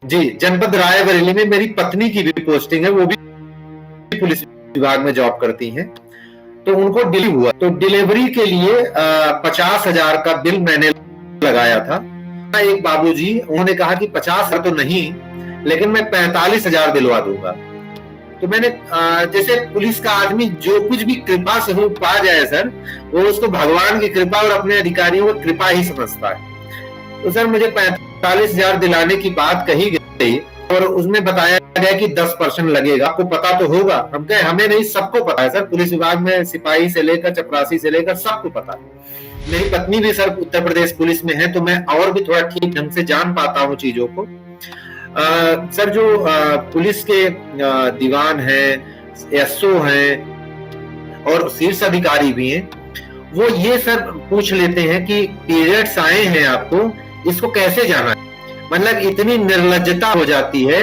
जी, जनपद रायबरेली में मेरी पत्नी की भी पोस्टिंग है, वो भी पुलिस विभाग में जॉब करती हैं। तो उनको डिलीवरी हुआ, तो डिलीवरी के लिए 50,000 का बिल मैंने लगाया था। एक बाबूजी, उन्होंने कहा कि 50,000 तो नहीं, लेकिन मैं 45,000 दिलवा दूंगा। तो मैंने जैसे पुलिस का आदमी जो कुछ भी कृपा स्वरूप पा जाए सर, वो उसको भगवान की कृपा और अपने अधिकारियों की कृपा ही समझता है। तो सर मुझे 45,000 दिलाने की बात कही गई और उसमें बताया गया कि 10% लगेगा। आपको पता तो होगा। हम कहे हमें नहीं, सबको पता है सर, पुलिस विभाग में सिपाही से लेकर चपरासी से लेकर सबको पता है। मेरी पत्नी भी सर उत्तर प्रदेश पुलिस में है, तो मैं और भी थोड़ा ठीक ढंग से जान पाता हूँ चीजों को। सर जो पुलिस के दीवान हैं, एसओ हैं और शीर्ष अधिकारी भी हैं, वो ये सर पूछ लेते हैं कि पीरियड्स आए हैं आपको, इसको कैसे जाना है। मतलब इतनी निर्लज्जता हो जाती है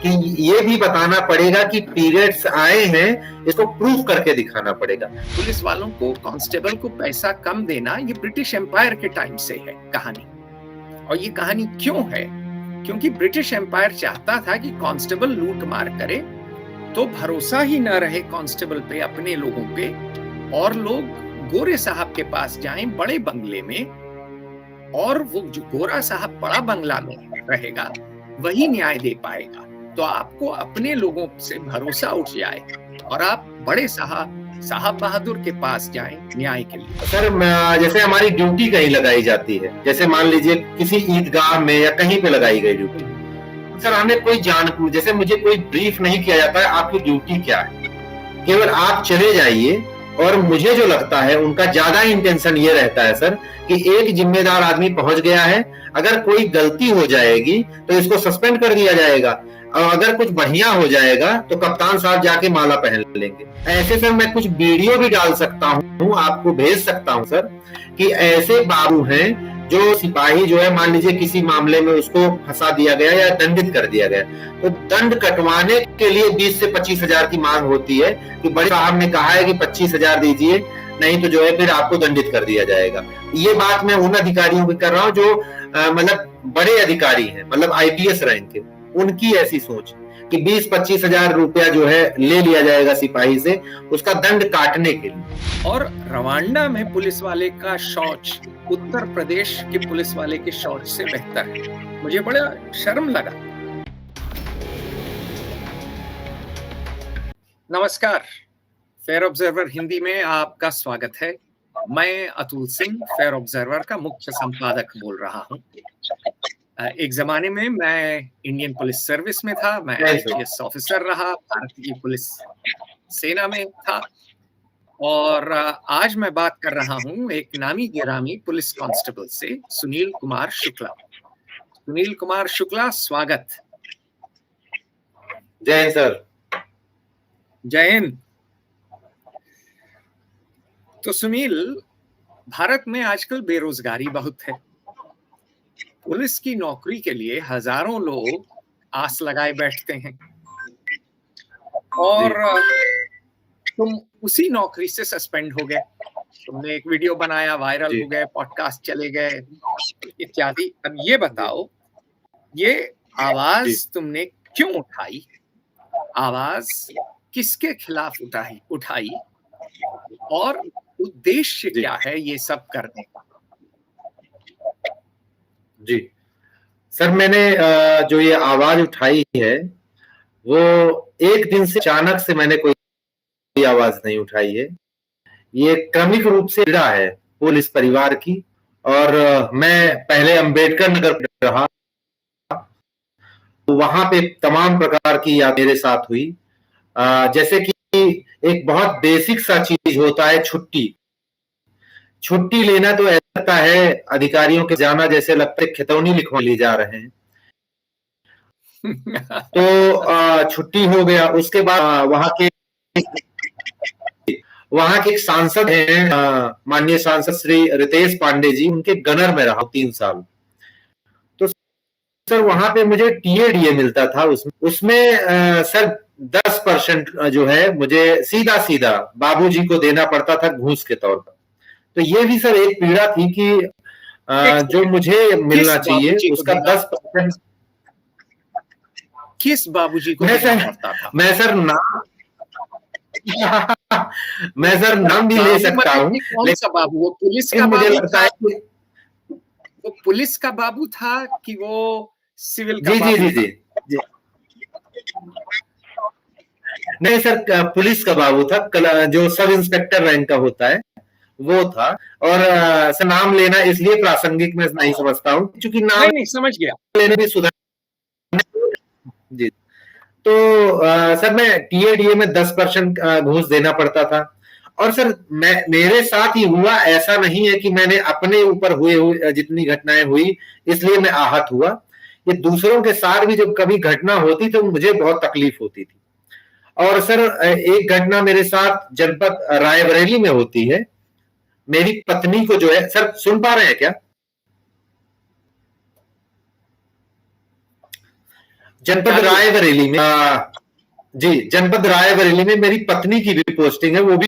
कि ये भी बताना पड़ेगा कि पीरियड्स आए हैं, इसको प्रूफ करके दिखाना पड़ेगा। पुलिस वालों को, कांस्टेबल को पैसा कम देना, ये ब्रिटिश एम्पायर के टाइम से है कहानी। और ये कहानी क्यों है? क्योंकि ब्रिटिश एम्पायर चाहता था कि कांस्टेबल लूट मार करे, तो भरोसा ही न रहे कांस्टेबल पे, अपने लोगों पे, और लोग गोरे साहब के पास जाएं बड़े बंगले में, और वो जो गोरा साहब बड़ा बंगला में रहेगा वही न्याय दे पाएगा। तो आपको अपने लोगों से भरोसा उठ जाए और आप बड़े साहब बहादुर के पास जाएं न्याय के लिए। सर जैसे हमारी ड्यूटी कहीं लगाई जाती है, जैसे मान लीजिए किसी ईदगाह में या कहीं पे लगाई गई ड्यूटी, सर हमें कोई जैसे मुझे कोई ब्रीफ नहीं किया जाता है आपकी ड्यूटी क्या है, केवल आप चले जाइए। और मुझे जो लगता है उनका ज्यादा इंटेंशन ये रहता है सर कि एक जिम्मेदार आदमी पहुंच गया है, अगर कोई गलती हो जाएगी तो इसको सस्पेंड कर दिया जाएगा, और अगर कुछ बढ़िया हो जाएगा तो कप्तान साहब जाके माला पहन लेंगे। ऐसे सर मैं कुछ वीडियो भी डाल सकता हूँ, आपको भेज सकता हूँ सर, कि ऐसे बाबू हैं जो सिपाही जो है, मान लीजिए किसी मामले में उसको फंसा दिया गया या दंडित कर दिया गया, तो दंड कटवाने के लिए 20 से 25,000 की मांग होती है कि बड़े साहब ने कहा है कि 25,000 दीजिए, नहीं तो जो है फिर आपको दंडित कर दिया जाएगा। ये बात मैं उन अधिकारियों की कर रहा हूँ जो मतलब बड़े अधिकारी हैं, मतलब आईपीएस रैंक के, उनकी ऐसी सोच कि 20-25,000 रुपया जो है ले लिया जाएगा सिपाही से उसका दंड काटने के लिए। और रवांडा में पुलिस वाले का शौच उत्तर प्रदेश के पुलिस वाले के शौच से बेहतर है। मुझे बड़ा शर्म लगा। नमस्कार, फेयर ऑब्जर्वर हिंदी में आपका स्वागत है। मैं अतुल सिंह, फेयर ऑब्जर्वर का मुख्य संपादक बोल रहा हूँ। एक जमाने में मैं इंडियन पुलिस सर्विस में था, मैं आईपीएस ऑफिसर रहा, भारतीय पुलिस सेना में था, और आज मैं बात कर रहा हूँ एक नामी गिरामी पुलिस कांस्टेबल से, सुनील कुमार शुक्ला। सुनील कुमार शुक्ला, स्वागत। जय हिंद सर। जय हिंद। तो सुनील, भारत में आजकल बेरोजगारी बहुत है। पुलिस की नौकरी के लिए हजारों लोग आस लगाए बैठते हैं, और तुम उसी नौकरी से सस्पेंड हो गए। तुमने एक वीडियो बनाया, वायरल हो गए, पॉडकास्ट चले गए इत्यादि। अब ये बताओ, ये आवाज तुमने क्यों उठाई? आवाज किसके खिलाफ उठाई और उद्देश्य क्या है ये सब करने का? जी सर, मैंने जो ये आवाज उठाई है वो एक दिन से अचानक से मैंने कोई आवाज नहीं उठाई है। ये क्रमिक रूप से पीड़ा है पुलिस परिवार की। और मैं पहले अंबेडकर नगर रहा, तो वहां पे तमाम प्रकार की याद मेरे साथ हुई। जैसे कि एक बहुत बेसिक सा चीज होता है छुट्टी लेना, तो ऐसा लगता है अधिकारियों के जाना जैसे लगता है खितौनी लिखवा ली जा रहे हैं। तो छुट्टी हो गया, उसके बाद वहां के एक सांसद हैं, माननीय सांसद श्री रितेश पांडे जी, उनके गनर में रहा 3 साल। तो सर वहां पे मुझे टीएडीए मिलता था, उसमें सर 10% जो है मुझे सीधा बाबूजी को देना पड़ता था घूस के तौर पर। तो ये भी सर एक पीड़ा थी कि जो मुझे मिलना चाहिए उसका 10%। किस बाबूजी को मैं देना सर पड़ता था? मैं सर नाम मैं सर नाम भी ले बाबू सकता मतलब हूँ, कि कौन सा बाबू? वो पुलिस का लेकिन मुझे बाबू लगता था? है कि वो पुलिस का बाबू था कि वो सिविल का जी जी बाबू जी जी था? जी नहीं सर, पुलिस का बाबू था, जो सब इंस्पेक्टर रैंक का होता है वो था। और सर नाम लेना इसलिए प्रासंगिक मैं नहीं समझता हूँ क्योंकि नाम नहीं, नहीं, समझ गया। लेने भी सुधार जी। तो सर मैं टीएडीए में 10% घूस देना पड़ता था। और सर मेरे साथ ही हुआ, ऐसा नहीं है कि मैंने अपने ऊपर हुए जितनी घटनाएं हुई इसलिए मैं आहत हुआ। ये दूसरों के साथ भी जब कभी घटना होती तो मुझे बहुत तकलीफ होती थी। और सर एक घटना मेरे साथ जनपद रायबरेली में होती है। मेरी पत्नी को जो है, सर सुन पा रहे हैं क्या? जनपद चालू है। रायबरेली में जी, जनपद रायबरेली में मेरी पत्नी की भी पोस्टिंग है, वो भी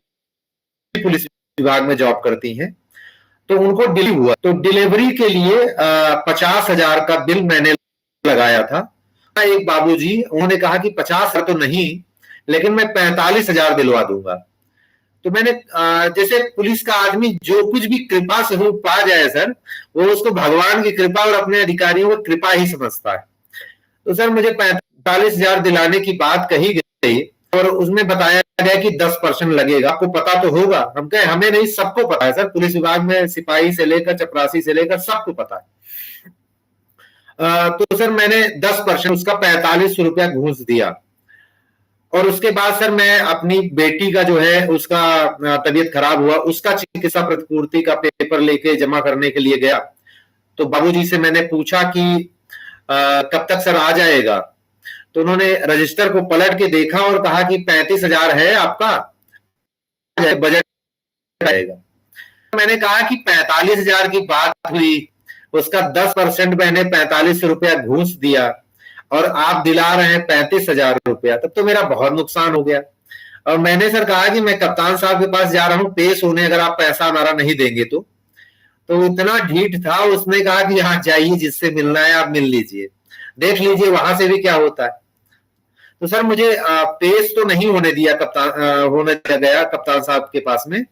पुलिस विभाग में जॉब करती हैं। तो उनको डिलीवरी हुआ, तो डिलीवरी के लिए 50,000 का बिल मैंने लगाया था। एक बाबूजी उन्होंने कहा कि 50,000 तो नहीं, लेकिन मैं 45,000 दिलवा दूंगा। तो मैंने जैसे पुलिस का आदमी जो कुछ भी कृपा से हो पा जाए सर, वो उसको भगवान की कृपा और अपने अधिकारियों की कृपा ही समझता है। तो सर मुझे 45,000 दिलाने की बात कही गई और उसमें बताया गया कि 10% लगेगा, आपको पता तो होगा। हम कहे हमें नहीं, सबको पता है सर, पुलिस विभाग में सिपाही से लेकर चपरासी से लेकर सबको पता है। तो सर मैंने 10% उसका 4500 रुपया घूस दिया। और उसके बाद सर मैं अपनी बेटी का जो है उसका तबीयत खराब हुआ, उसका चिकित्सा प्रतिपूर्ति का पेपर लेके जमा करने के लिए गया। तो बाबूजी से मैंने पूछा कि कब तक सर आ जाएगा? तो उन्होंने रजिस्टर को पलट के देखा और कहा कि 35,000 है आपका बजट आएगा। मैंने कहा कि 45,000 की बात हुई, उसका 10% मैंने 45 रुपया घूस दिया और आप दिला रहे हैं 35,000 रुपया, तब तो मेरा बहुत नुकसान हो गया। और मैंने सर कहा कि मैं कप्तान साहब के पास जा रहा हूं पेश होने, अगर आप पैसा हमारा नहीं देंगे तो इतना ढीठ था, उसने कहा कि हाँ जाइए, जिससे मिलना है आप मिल लीजिए, देख लीजिए वहां से भी क्या होता है। तो सर मुझे पेश तो नहीं होने दिया, होने दिया गया कप्तान साहब के पास में,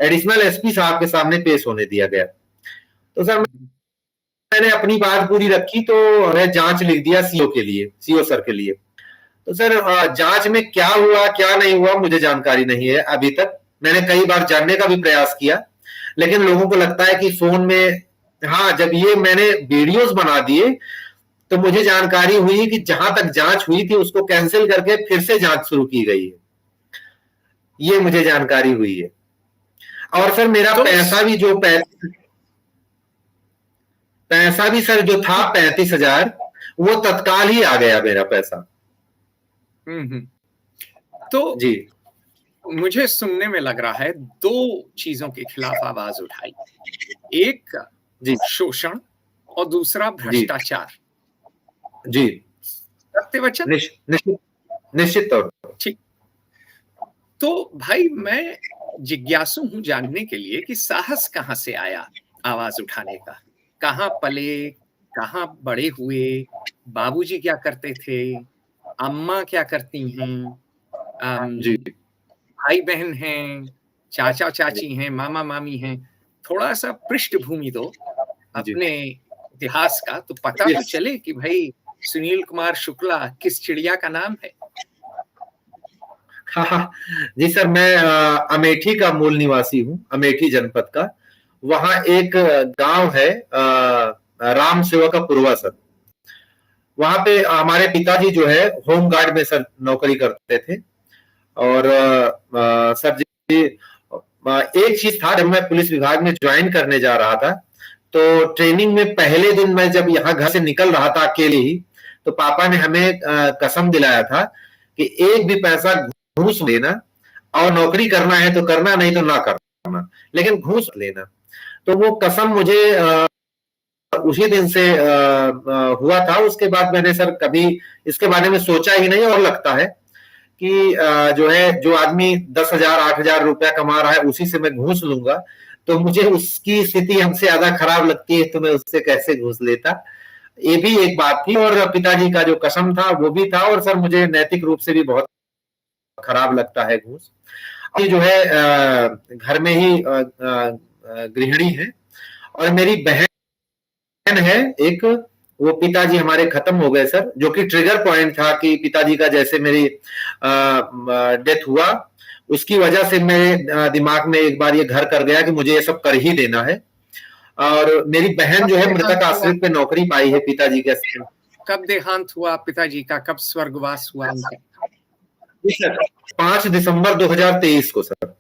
एडिशनल एसपी साहब के सामने पेश होने दिया गया। तो सर मैंने अपनी बात पूरी रखी तो मैं जांच लिख दिया सीओ के लिए, सीओ सर के लिए। तो सर जांच में क्या हुआ क्या नहीं हुआ मुझे जानकारी नहीं है अभी तक। मैंने कई बार जानने का भी प्रयास किया, लेकिन लोगों को लगता है कि फोन में, हाँ जब ये मैंने वीडियोस बना दिए तो मुझे जानकारी हुई कि जहां तक जांच हुई थी उसको कैंसिल करके फिर से जांच शुरू की गई है, ये मुझे जानकारी हुई है। और सर मेरा तो पैसा भी सर जो था 35,000, वो तत्काल ही आ गया मेरा पैसा। तो जी मुझे सुनने में लग रहा है दो चीजों के खिलाफ आवाज उठाई, एक जी शोषण और दूसरा जी भ्रष्टाचार। जी सत्यवचन? निश्चित निश्चित तौर पर। ठीक। तो भाई मैं जिज्ञासु हूं जानने के लिए कि साहस कहां से आया आवाज उठाने का, कहां पले, कहां बड़े हुए, बाबूजी क्या करते थे, अम्मा क्या करती हैं, जी भाई बहन हैं, चाचा चाची हैं, मामा मामी हैं। थोड़ा सा पृष्ठभूमि दो जी अपने इतिहास का, तो पता तो चले कि भाई सुनील कुमार शुक्ला किस चिड़िया का नाम है। हाँ जी सर, मैं अमेठी का मूल निवासी हूँ, अमेठी जनपद का। वहाँ एक गांव है राम सेवा का पुरवा सर। वहां पे हमारे पिताजी जो है होम गार्ड में सर नौकरी करते थे। और सर जी एक चीज था, जब मैं पुलिस विभाग में ज्वाइन करने जा रहा था तो ट्रेनिंग में पहले दिन मैं जब यहाँ घर से निकल रहा था अकेले ही, तो पापा ने हमें कसम दिलाया था कि एक भी पैसा घूस लेना, और नौकरी करना है तो करना, नहीं तो ना करना, लेकिन घूस लेना। तो वो कसम मुझे उसी दिन से हुआ था। उसके बाद मैंने सर कभी इसके बारे में सोचा ही नहीं। और लगता है कि जो है, जो आदमी 10,000 8,000 रुपया कमा रहा है उसी से मैं घूस लूंगा, तो मुझे उसकी स्थिति हमसे ज्यादा खराब लगती है, तो मैं उससे कैसे घूस लेता। ये भी एक बात थी, और पिताजी का जो कसम था वो भी था, और सर मुझे नैतिक रूप से भी बहुत खराब लगता है घूस। ये जो है घर में ही गृहिणी है, और मेरी बहन है एक, वो पिताजी हमारे खत्म हो गए सर, जो कि ट्रिगर पॉइंट था कि पिताजी का जैसे मेरी डेथ हुआ, उसकी वजह से मेरे दिमाग में एक बार ये घर कर गया कि मुझे ये सब कर ही देना है। और मेरी बहन जो है मृतक आश्रित पे नौकरी पाई है पिताजी के। कब देहांत हुआ पिताजी का, कब स्वर्गवास हुआ उनका? 5 दिसंबर 2023 को सर।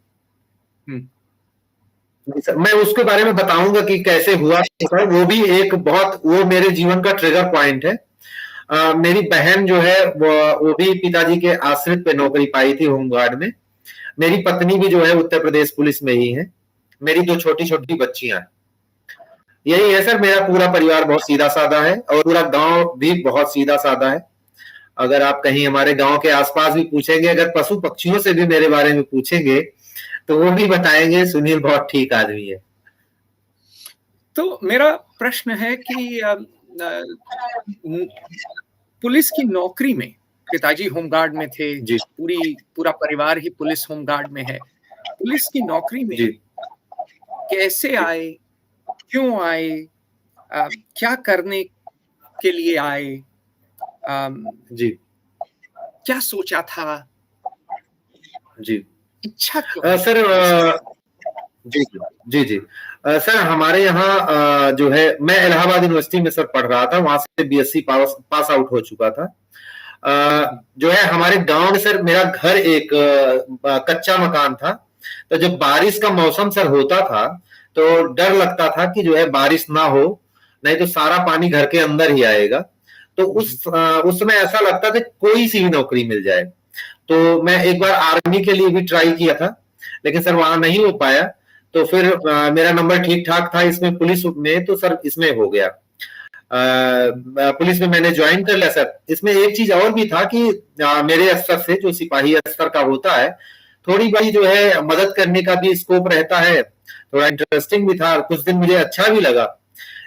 मैं उसके बारे में बताऊंगा कि कैसे हुआ सर, वो भी एक बहुत, वो मेरे जीवन का ट्रिगर पॉइंट है। मेरी बहन जो है वो भी पिताजी के आश्रित पे नौकरी पाई थी होमगार्ड में। मेरी पत्नी भी जो है उत्तर प्रदेश पुलिस में ही है। मेरी 2 छोटी छोटी बच्चियां हैं। यही है सर, मेरा पूरा परिवार बहुत सीधा साधा है, और पूरा गांव भी बहुत सीधा साधा है। अगर आप कहीं हमारे गांव के आसपास भी पूछेंगे, अगर पशु पक्षियों से भी मेरे बारे में पूछेंगे, तो वो भी बताएंगे सुनील बहुत ठीक आदमी है। तो मेरा प्रश्न है कि पुलिस की नौकरी में पिताजी होमगार्ड में थे, पूरा परिवार ही पुलिस होमगार्ड में है। पुलिस की नौकरी में कैसे आए, क्यों आए, क्या करने के लिए आए, क्या सोचा था, इच्छा क्यों? सर जी सर, हमारे यहाँ जो है, मैं इलाहाबाद यूनिवर्सिटी में सर पढ़ रहा था, वहां से बीएससी पास आउट हो चुका था। जो है हमारे गांव में सर, मेरा घर एक कच्चा मकान था, तो जब बारिश का मौसम सर होता था तो डर लगता था कि जो है बारिश ना हो, नहीं तो सारा पानी घर के अंदर ही आएगा। तो उस समय ऐसा लगता था कोई सी भी नौकरी मिल जाए। तो मैं एक बार आर्मी के लिए भी ट्राई किया था, लेकिन सर वहां नहीं हो पाया। तो फिर मेरा नंबर ठीक ठाक था इसमें, पुलिस में, तो सर इसमें हो गया। पुलिस में मैंने ज्वाइन कर लिया सर। इसमें एक चीज और भी था कि मेरे स्तर से, जो सिपाही स्तर का होता है, थोड़ी बड़ी जो है मदद करने का भी स्कोप रहता है। थोड़ा इंटरेस्टिंग भी था, कुछ दिन मुझे अच्छा भी लगा।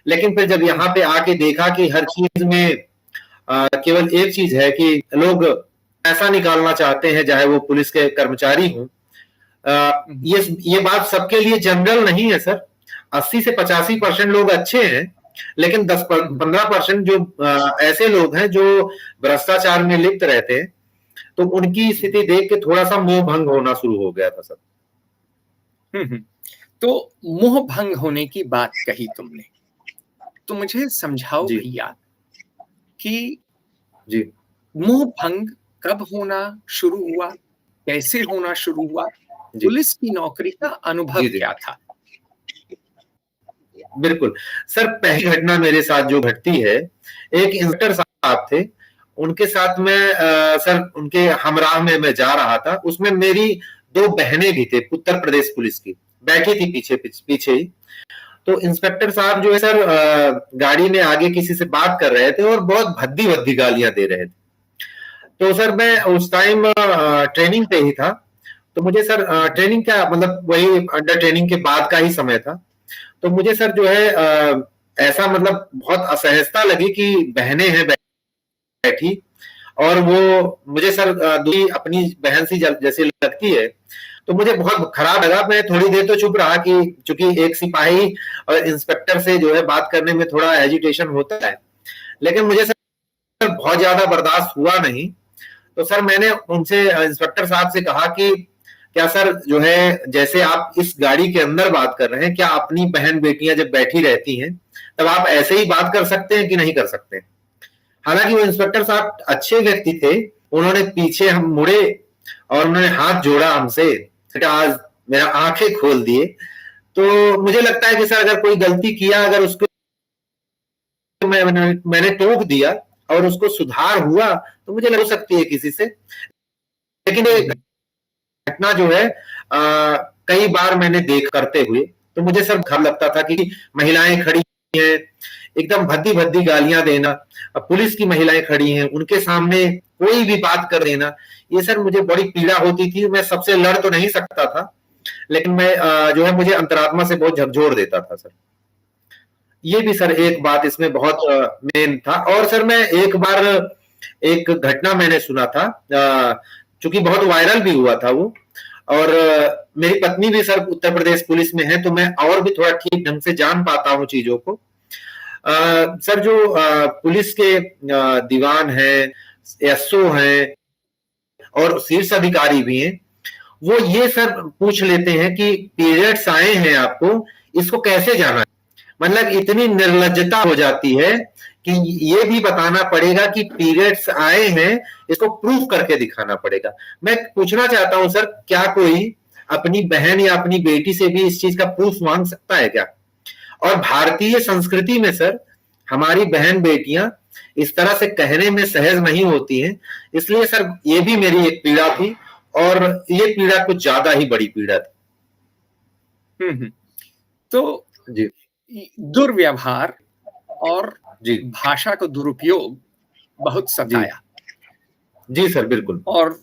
लेकिन फिर जब यहाँ पे आके देखा कि हर चीज में केवल एक चीज है कि लोग पैसा निकालना चाहते हैं, चाहे वो पुलिस के कर्मचारी हों। ये बात सबके लिए जनरल नहीं है सर। 80 से 85% लोग अच्छे हैं, लेकिन 10-15% जो ऐसे लोग हैं जो भ्रष्टाचार में लिप्त रहते हैं, तो उनकी स्थिति देख के थोड़ा सा मोह भंग होना शुरू हो गया था सर। तो मोह भंग होने की बात कही तुमने, तो मुझे समझाओ भैया कि मोह भंग कब होना शुरू हुआ, कैसे होना शुरू हुआ, पुलिस की नौकरी का अनुभव क्या था? बिल्कुल सर, पहली घटना मेरे साथ जो घटती है, एक इंस्पेक्टर साहब थे, उनके साथ में सर उनके हमराह में मैं जा रहा था। उसमें मेरी 2 बहनें भी थे, उत्तर प्रदेश पुलिस की, बैठी थी पीछे ही। तो इंस्पेक्टर साहब जो है सर गाड़ी में आगे किसी से बात कर रहे थे और बहुत भद्दी भद्दी गालियां दे रहे थे। तो सर मैं उस टाइम ट्रेनिंग पे ही था, तो मुझे सर ट्रेनिंग क्या मतलब वही अंडर ट्रेनिंग के बाद का ही समय था। तो मुझे सर जो है ऐसा मतलब बहुत असहजता लगी कि बहनें हैं बैठी, और वो मुझे सर दूसरी अपनी बहन सी जैसे लगती है, तो मुझे बहुत खराब लगा। मैं थोड़ी देर तो चुप रहा कि चूंकि एक सिपाही और इंस्पेक्टर से जो है बात करने में थोड़ा एजिटेशन होता है, लेकिन मुझे सर बहुत ज्यादा बर्दाश्त हुआ नहीं। तो सर मैंने उनसे, इंस्पेक्टर साहब से कहा कि क्या सर जो है, जैसे आप इस गाड़ी के अंदर बात कर रहे हैं, क्या अपनी बहन बेटियां जब बैठी रहती हैं तब आप ऐसे ही बात कर सकते हैं कि नहीं कर सकते? हालांकि वो इंस्पेक्टर साहब अच्छे व्यक्ति थे, उन्होंने पीछे हम मुड़े और उन्होंने हाथ जोड़ा हमसे, आज मेरा आंखें खोल दिए। तो मुझे लगता है कि सर अगर कोई गलती किया, अगर उसको मैंने टोक दिया और उसको सुधार हुआ, तो मुझे लग सकती है किसी से। लेकिन ये घटना जो है कई बार मैंने देख करते हुए, तो मुझे सर खराब लगता था कि महिलाएं खड़ी हैं, एकदम भद्दी भद्दी गालियां देना, पुलिस की महिलाएं खड़ी हैं, उनके सामने कोई भी बात कर देना, ये सर मुझे बड़ी पीड़ा होती थी। मैं सबसे लड़ तो नहीं सकता था, लेकिन मैं जो है मुझे अंतरात्मा से बहुत झकझोर देता था सर। ये भी सर एक बात इसमें बहुत मेन था। और सर मैं एक बार एक घटना मैंने सुना था, चूंकि बहुत वायरल भी हुआ था वो, और मेरी पत्नी भी सर उत्तर प्रदेश पुलिस में है, तो मैं और भी थोड़ा ठीक ढंग से जान पाता हूँ चीजों को। सर जो पुलिस के दीवान है, एसओ है और शीर्ष अधिकारी भी हैं, वो ये सर पूछ लेते हैं कि पीरियड्स आए हैं आपको, इसको कैसे जाना है। मतलब इतनी निर्लज्जता हो जाती है कि ये भी बताना पड़ेगा कि पीरियड्स आए हैं, इसको प्रूफ करके दिखाना पड़ेगा। मैं पूछना चाहता हूं सर, क्या कोई अपनी बहन या अपनी बेटी से भी इस चीज का प्रूफ मांग सकता है क्या? और भारतीय संस्कृति में सर हमारी बहन बेटियां इस तरह से कहने में सहज नहीं होती हैं। इसलिए सर ये भी मेरी एक पीड़ा थी, और ये पीड़ा कुछ ज्यादा ही बड़ी पीड़ा थी। तो जी दुर्व्यवहार और जी भाषा का दुरुपयोग बहुत सताया। जी सर बिल्कुल। और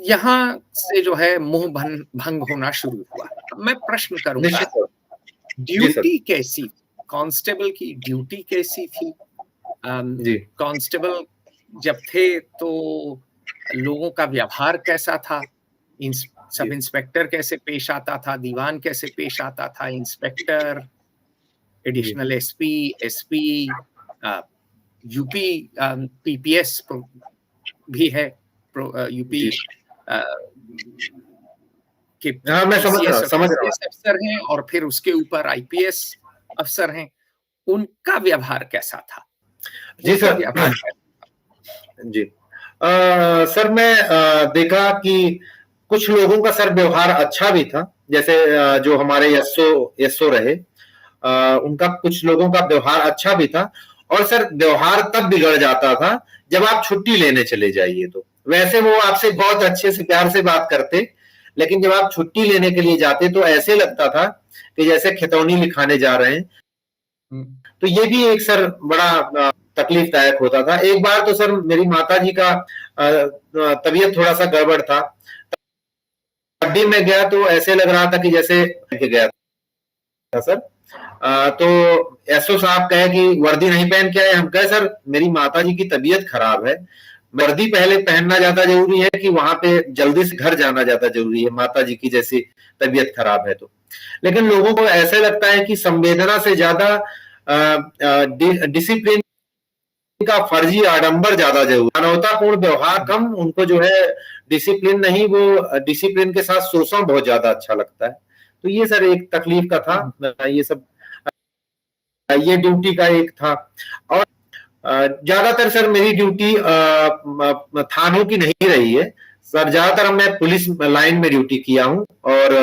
यहाँ से जो है मुंह भंग होना शुरू हुआ। मैं प्रश्न करूंगा, ड्यूटी कैसी, कांस्टेबल की ड्यूटी कैसी थी? कांस्टेबल जब थे तो लोगों का व्यवहार कैसा था? सब इंस्पेक्टर कैसे पेश आता था? दीवान कैसे पेश आता था? Inspector, additional SP, SP, UP PPS भी है, यूपी के मैं समझ रहा हूँ अफसर हैं, और फिर उसके ऊपर आईपीएस अफसर हैं। उनका व्यवहार कैसा था? जी सर। जी सर मैं देखा कि कुछ लोगों का सर व्यवहार अच्छा भी था, जैसे जो हमारे एसओ रहे, उनका कुछ लोगों का व्यवहार अच्छा भी था। और सर व्यवहार तब बिगड़ जाता था जब आप छुट्टी लेने चले जाइए। तो वैसे वो आपसे बहुत अच्छे से प्यार से बात करते, लेकिन जब आप छुट्टी लेने के लिए जाते तो ऐसे लगता था कि जैसे खितौनी लिखाने जा रहे हैं। तो ये भी एक सर बड़ा तकलीफदायक होता था। एक बार तो सर मेरी माता जी का तबीयत थोड़ा सा गड़बड़ था, तब भी मैं गया तो ऐसे लग रहा था कि जैसे गया था सर। तो एसओ साहब कहे कि वर्दी नहीं पहन के आए। हम कहे सर मेरी माता जी की तबीयत खराब है, वर्दी पहले पहनना ज्यादा जरूरी है कि वहां पे जल्दी से घर जाना ज्यादा जरूरी है, माता जी की जैसी तबीयत खराब है तो। लेकिन लोगों को ऐसे लगता है कि संवेदना से ज्यादा डिसिप्लिन का फर्जी आडंबर ज्यादा जरूरी, मानवतापूर्ण व्यवहार कम, उनको जो है डिसिप्लिन नहीं, वो डिसिप्लिन के साथ शोषण बहुत ज्यादा अच्छा लगता है। तो ये सर एक तकलीफ का था। ये सब ये ड्यूटी का एक था। और ज्यादातर सर मेरी ड्यूटी थानों की नहीं रही है सर, ज्यादातर मैं पुलिस लाइन में ड्यूटी किया हूँ। और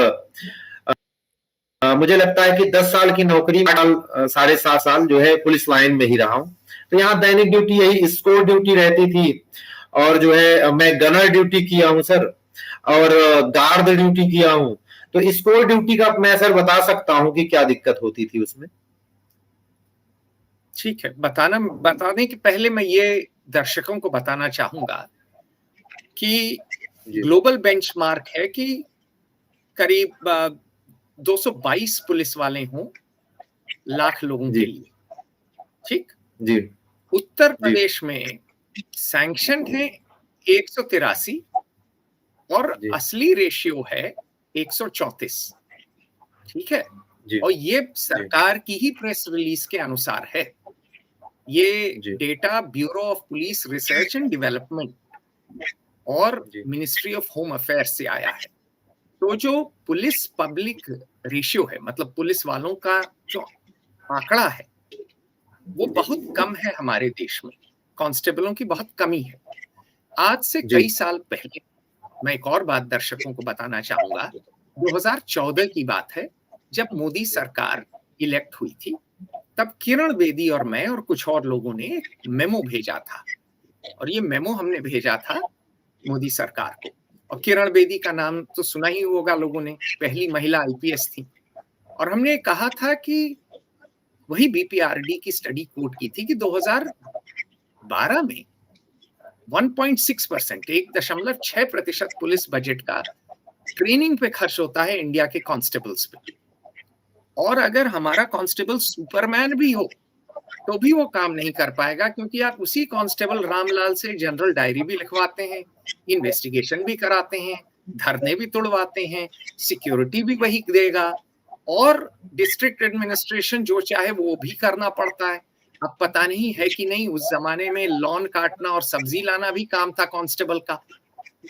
मुझे लगता है कि 10 साल की नौकरी में 7.5 साल जो है पुलिस लाइन में ही रहा हूँ। तो यहाँ दैनिक ड्यूटी यही स्कोर ड्यूटी रहती थी, और जो है मैं गनर ड्यूटी किया हूँ सर, और गार्ड ड्यूटी किया हूँ। तो स्कोर ड्यूटी का मैं सर बता सकता हूँ कि क्या दिक्कत होती थी उसमें। ठीक है, बताने के पहले मैं ये दर्शकों को बताना चाहूंगा कि ग्लोबल बेंचमार्क है कि करीब 222 पुलिस वाले हों लाख लोगों के लिए। ठीक जी। उत्तर प्रदेश में सैंक्शन है 183 और असली रेशियो है 134। ठीक है, और ये सरकार की ही प्रेस रिलीज के अनुसार है। ये data bureau of police research and development और मिनिस्ट्री ऑफ होम अफेयर्स से आया है। तो जो पुलिस पब्लिक रेशियो है, मतलब पुलिस वालों का जो आंकड़ा है, वो बहुत कम है हमारे देश में। कांस्टेबलों की बहुत कमी है। आज से कई साल पहले, मैं एक और बात दर्शकों को बताना चाहूंगा, 2014 की बात है, जब मोदी सरकार इलेक्ट हुई थी, तब किरण बेदी और मैं और कुछ और लोगों ने मेमो भेजा था। और ये मेमो हमने भेजा था मोदी सरकार को। और किरण बेदी का नाम तो सुना ही होगा लोगों ने, पहली महिला आईपीएस थी। और हमने कहा था कि वही बीपीआरडी की स्टडी कोट की थी कि 2012 में 1.6%, 1.6% पुलिस बजट का ट्रेनिंग पे खर्च होता है इंडिया के कांस्टेबल्स पे। और अगर हमारा कांस्टेबल सुपरमैन भी हो तो भी वो काम नहीं कर पाएगा, क्योंकि आप उसी कांस्टेबल रामलाल से जनरल डायरी भी लिखवाते हैं, इन्वेस्टिगेशन भी कराते हैं, धरने भी तोड़वाते हैं, सिक्योरिटी भी वही देगा, और डिस्ट्रिक्ट एडमिनिस्ट्रेशन जो चाहे वो भी करना पड़ता है। अब पता नहीं है कि नहीं, उस जमाने में लॉन काटना और सब्जी लाना भी काम था कांस्टेबल का,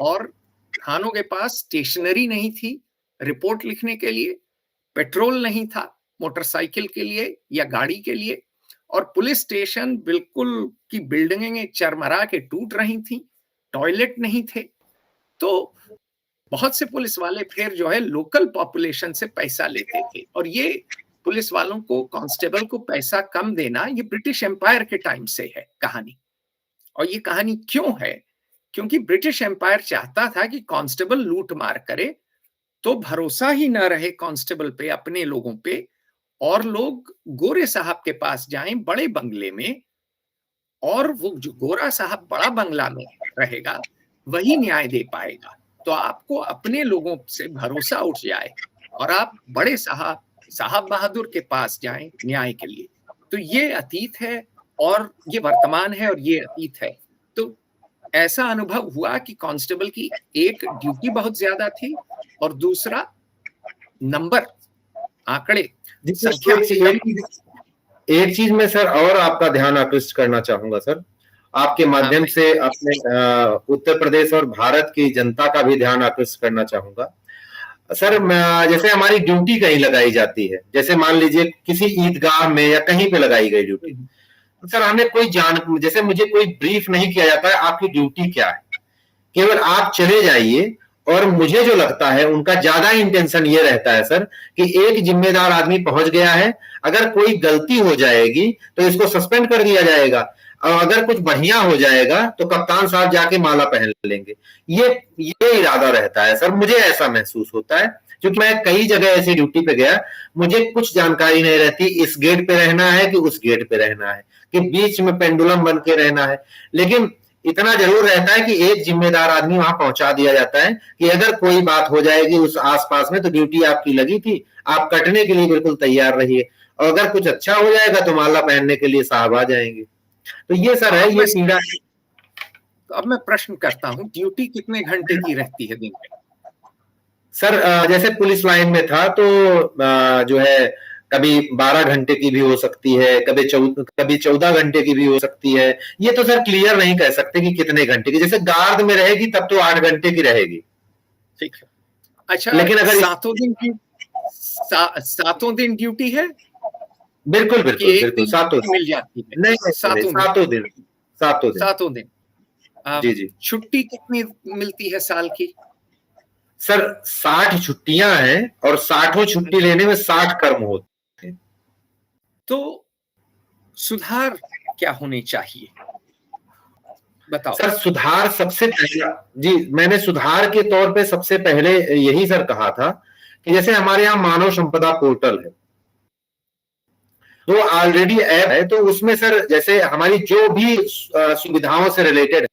और थानों के पास स्टेशनरी नहीं थी रिपोर्ट लिखने के लिए, पेट्रोल नहीं था मोटरसाइकिल के लिए या गाड़ी के लिए, और पुलिस स्टेशन बिल्कुल की बिल्डिंगें चरमरा के टूट रही थी, टॉयलेट नहीं थे। तो बहुत से पुलिस वाले फिर जो है लोकल पॉपुलेशन से पैसा लेते थे, और ये पुलिस वालों को, कांस्टेबल को पैसा कम देना, ये ब्रिटिश एम्पायर के टाइम से है कहानी। और ये कहानी क्यों है? क्योंकि ब्रिटिश एम्पायर चाहता था कि कांस्टेबल लूट मार करे तो भरोसा ही ना रहे कांस्टेबल पे, अपने लोगों पे, और लोग गोरे साहब के पास जाएं बड़े बंगले में, और वो जो गोरा साहब बड़ा बंगला में रहेगा वही न्याय दे पाएगा। तो आपको अपने लोगों से भरोसा उठ जाए और आप बड़े साहब बहादुर के पास जाएं न्याय के लिए। तो ये अतीत है और ये वर्तमान है और ये अतीत है। तो ऐसा अनुभव हुआ कि कांस्टेबल की एक ड्यूटी बहुत ज्यादा थी, और दूसरा नंबर, आंकड़े, संख्या से एक चीज में सर और आपका ध्यान आकृष्ट करना चाहूंगा सर, आपके माध्यम से अपने उत्तर प्रदेश और भारत की जनता का भी ध्यान आकृष्ट करना चाहूंगा सर। जैसे हमारी ड्यूटी कहीं लगाई जाती है, जैसे मान लीजिए किसी ईदगाह में या कहीं पे लगाई गई ड्यूटी, सर हमें जैसे मुझे कोई ब्रीफ नहीं किया जाता है आपकी ड्यूटी क्या है, केवल आप चले जाइए। और मुझे जो लगता है उनका ज्यादा इंटेंशन ये रहता है सर कि एक जिम्मेदार आदमी पहुंच गया है, अगर कोई गलती हो जाएगी तो इसको सस्पेंड कर दिया जाएगा, और अगर कुछ बढ़िया हो जाएगा तो कप्तान साहब जाके माला पहन लेंगे। ये इरादा रहता है सर, मुझे ऐसा महसूस होता है, क्योंकि मैं कई जगह ऐसी ड्यूटी पे गया, मुझे कुछ जानकारी नहीं रहती इस गेट पे रहना है कि उस गेट पे रहना है, कि बीच में पेंडुलम बन के रहना है। लेकिन इतना जरूर रहता है कि एक जिम्मेदार आदमी वहां पहुंचा दिया जाता है कि अगर कोई बात हो जाएगी उस आसपास में तो ड्यूटी आपकी लगी थी, आप कटने के लिए बिल्कुल तैयार रहिए, और अगर कुछ अच्छा हो जाएगा तो माला पहनने के लिए साहब आ जाएंगे। तो ये सर है, ये पीड़ा। तो अब मैं प्रश्न करता हूँ, ड्यूटी कितने घंटे की रहती है दिन में? सर जैसे पुलिस लाइन में था तो जो है कभी 12 घंटे की भी हो सकती है, कभी 14 घंटे की भी हो सकती है। ये तो सर क्लियर नहीं कह सकते कि कितने घंटे की, जैसे गार्ड में रहेगी तब तो 8 घंटे की रहेगी। ठीक है, अच्छा, लेकिन अगर सातों दिन ड्यूटी है? बिल्कुल बिल्कुल बिल्कुल, सातों मिल जाती है? नहीं, सातों दिन। जी जी। छुट्टी कितनी मिलती है साल की? सर 60 छुट्टियां हैं, और 60 छुट्टी लेने में 60 कर्म होते हैं। तो सुधार क्या होने चाहिए, बताओ सर। सुधार सबसे पहले, जी मैंने सुधार के तौर पे सबसे पहले यही सर कहा था कि जैसे हमारे यहाँ मानव संपदा पोर्टल है, तो ऑलरेडी ऐप है, तो उसमें सर जैसे हमारी जो भी सुविधाओं से रिलेटेड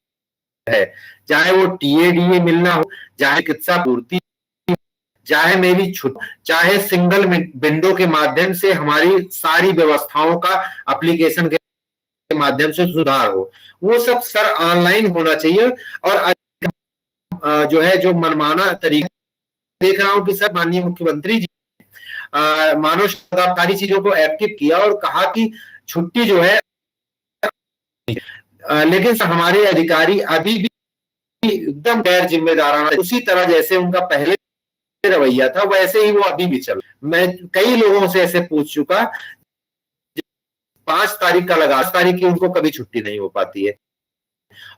है, चाहे वो टीएडीए मिलना हो, चाहे चिकित्सा पूर्ति, चाहे मेरी छुट्टी, चाहे सिंगल विंडो के माध्यम से हमारी सारी व्यवस्थाओं का एप्लीकेशन के माध्यम से सुधार हो, वो सब सर ऑनलाइन होना चाहिए। और जो है जो मनमाना तरीका देख रहा हूं कि सर माननीय मुख्यमंत्री जी मानव सारी चीजों को एक्टिव किया और कहा कि छुट्टी जो है, लेकिन हमारे अधिकारी अभी भी एकदम गैर जिम्मेदाराना, उसी तरह जैसे उनका पहले रवैया था वैसे ही वो अभी भी चल। मैं कई लोगों से ऐसे पूछ चुका, 5 तारीख का लगा, 5 तारीख की उनको कभी छुट्टी नहीं हो पाती है।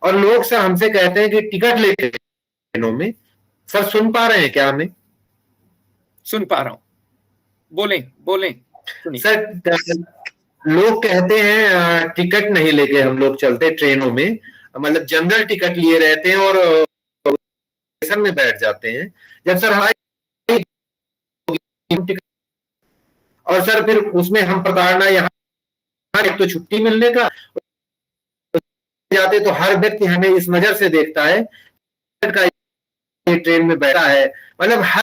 और लोग सर हमसे कहते हैं कि टिकट लेते ट्रेनों में। सर सुन पा रहे हैं क्या हमें? सुन पा रहा हूं, बोलें सर लोग कहते हैं टिकट नहीं लेके हम लोग चलते ट्रेनों में, मतलब जनरल टिकट लिए रहते हैं और स्टेशन में बैठ जाते हैं। जब सर हमारी और सर फिर उसमें हम प्रताड़ना, यहाँ एक तो छुट्टी मिलने का जाते तो हर व्यक्ति हमें इस नजर से देखता है का ट्रेन में बैठा है, मतलब हर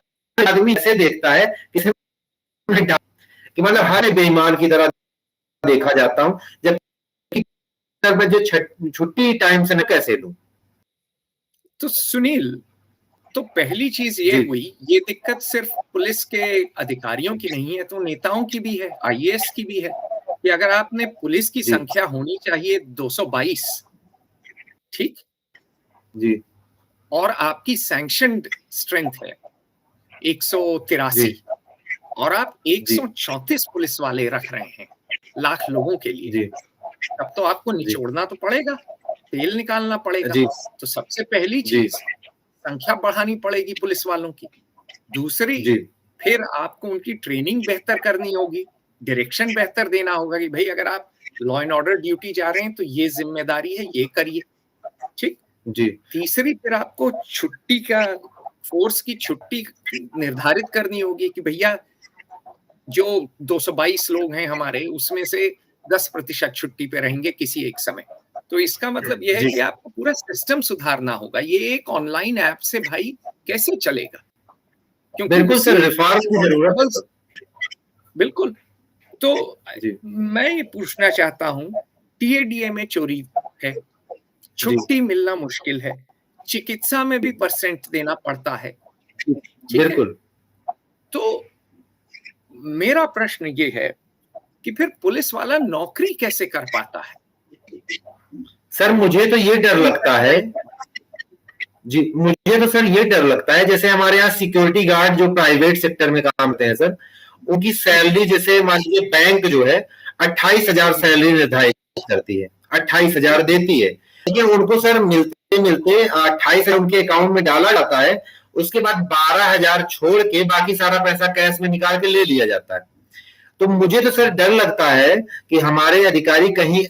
आदमी से देखता है किसी कि मतलब हर बेईमान की तरह देखा जाता हूं, जबकि मैं जो छुट्टी टाइम से न कैसे लूं। तो सुनील, तो पहली चीज ये जी हुई, ये दिक्कत सिर्फ पुलिस के अधिकारियों की नहीं है, तो नेताओं की भी है, आईएएस की भी है, कि अगर आपने पुलिस की जी संख्या होनी चाहिए 222, ठीक, जी और आपकी सैंक्शनड स्ट्रेंथ है 183, जी और आप जी 134 पुलिस वाले रख रहे हैं लाख लोगों के लिए, जी तब तो आपको जी निचोड़ना तो पड़ेगा, तेल निकालना पड़ेगा। जी तो सबसे पहली जी चीज, संख्या बढ़ानी पड़ेगी पुलिस वालों की। दूसरी, जी फिर आपको उनकी ट्रेनिंग बेहतर करनी होगी, डायरेक्शन बेहतर देना होगा कि भाई अगर आप लॉ एंड ऑर्डर ड्यूटी जा रहे हैं तो ये जिम्मेदारी है, ये करिए, ठीक। जी तीसरी, फिर आपको छुट्टी का, फोर्स की छुट्टी निर्धारित करनी होगी कि भैया जो 222 लोग हैं हमारे, उसमें से 10% छुट्टी पे रहेंगे किसी एक समय। तो इसका मतलब यह है जी कि आपको पूरा सिस्टम सुधारना होगा। ये एक ऑनलाइन ऐप से भाई कैसे चलेगा? क्योंकि बिल्कुल उसी सर, रिफॉर्म की जरूरत है कांस्टेबल्स, सर। बिल्कुल। तो जी मैं ये पूछना चाहता हूँ, टीएडीए में चोरी है, जी छुट्टी मिलना मुश्किल है, चिकित्सा में भी परसेंट देना पड़ता है, ठीक है। बिल्कुल तो मेरा प्रश्न ये है कि फिर पुलिस वाला नौकरी कैसे कर पाता है? सर, मुझे तो ये डर नौकरी लगता करना है। है। जी, मुझे तो सर ये डर लगता है, जैसे हमारे यहाँ सिक्योरिटी गार्ड जो प्राइवेट सेक्टर में काम करते हैं सर, उनकी सैलरी जैसे मान लीजिए बैंक जो है 28,000 सैलरी निर्धारित करती है, 28,000 देती है, लेकिन उनको सर मिलते मिलते 28,000 उनके अकाउंट में डाला जाता है, उसके बाद 12,000 छोड़ के बाकी सारा पैसा कैश में निकाल के ले लिया जाता है। तो मुझे तो सर डर लगता है कि हमारे अधिकारी कहीं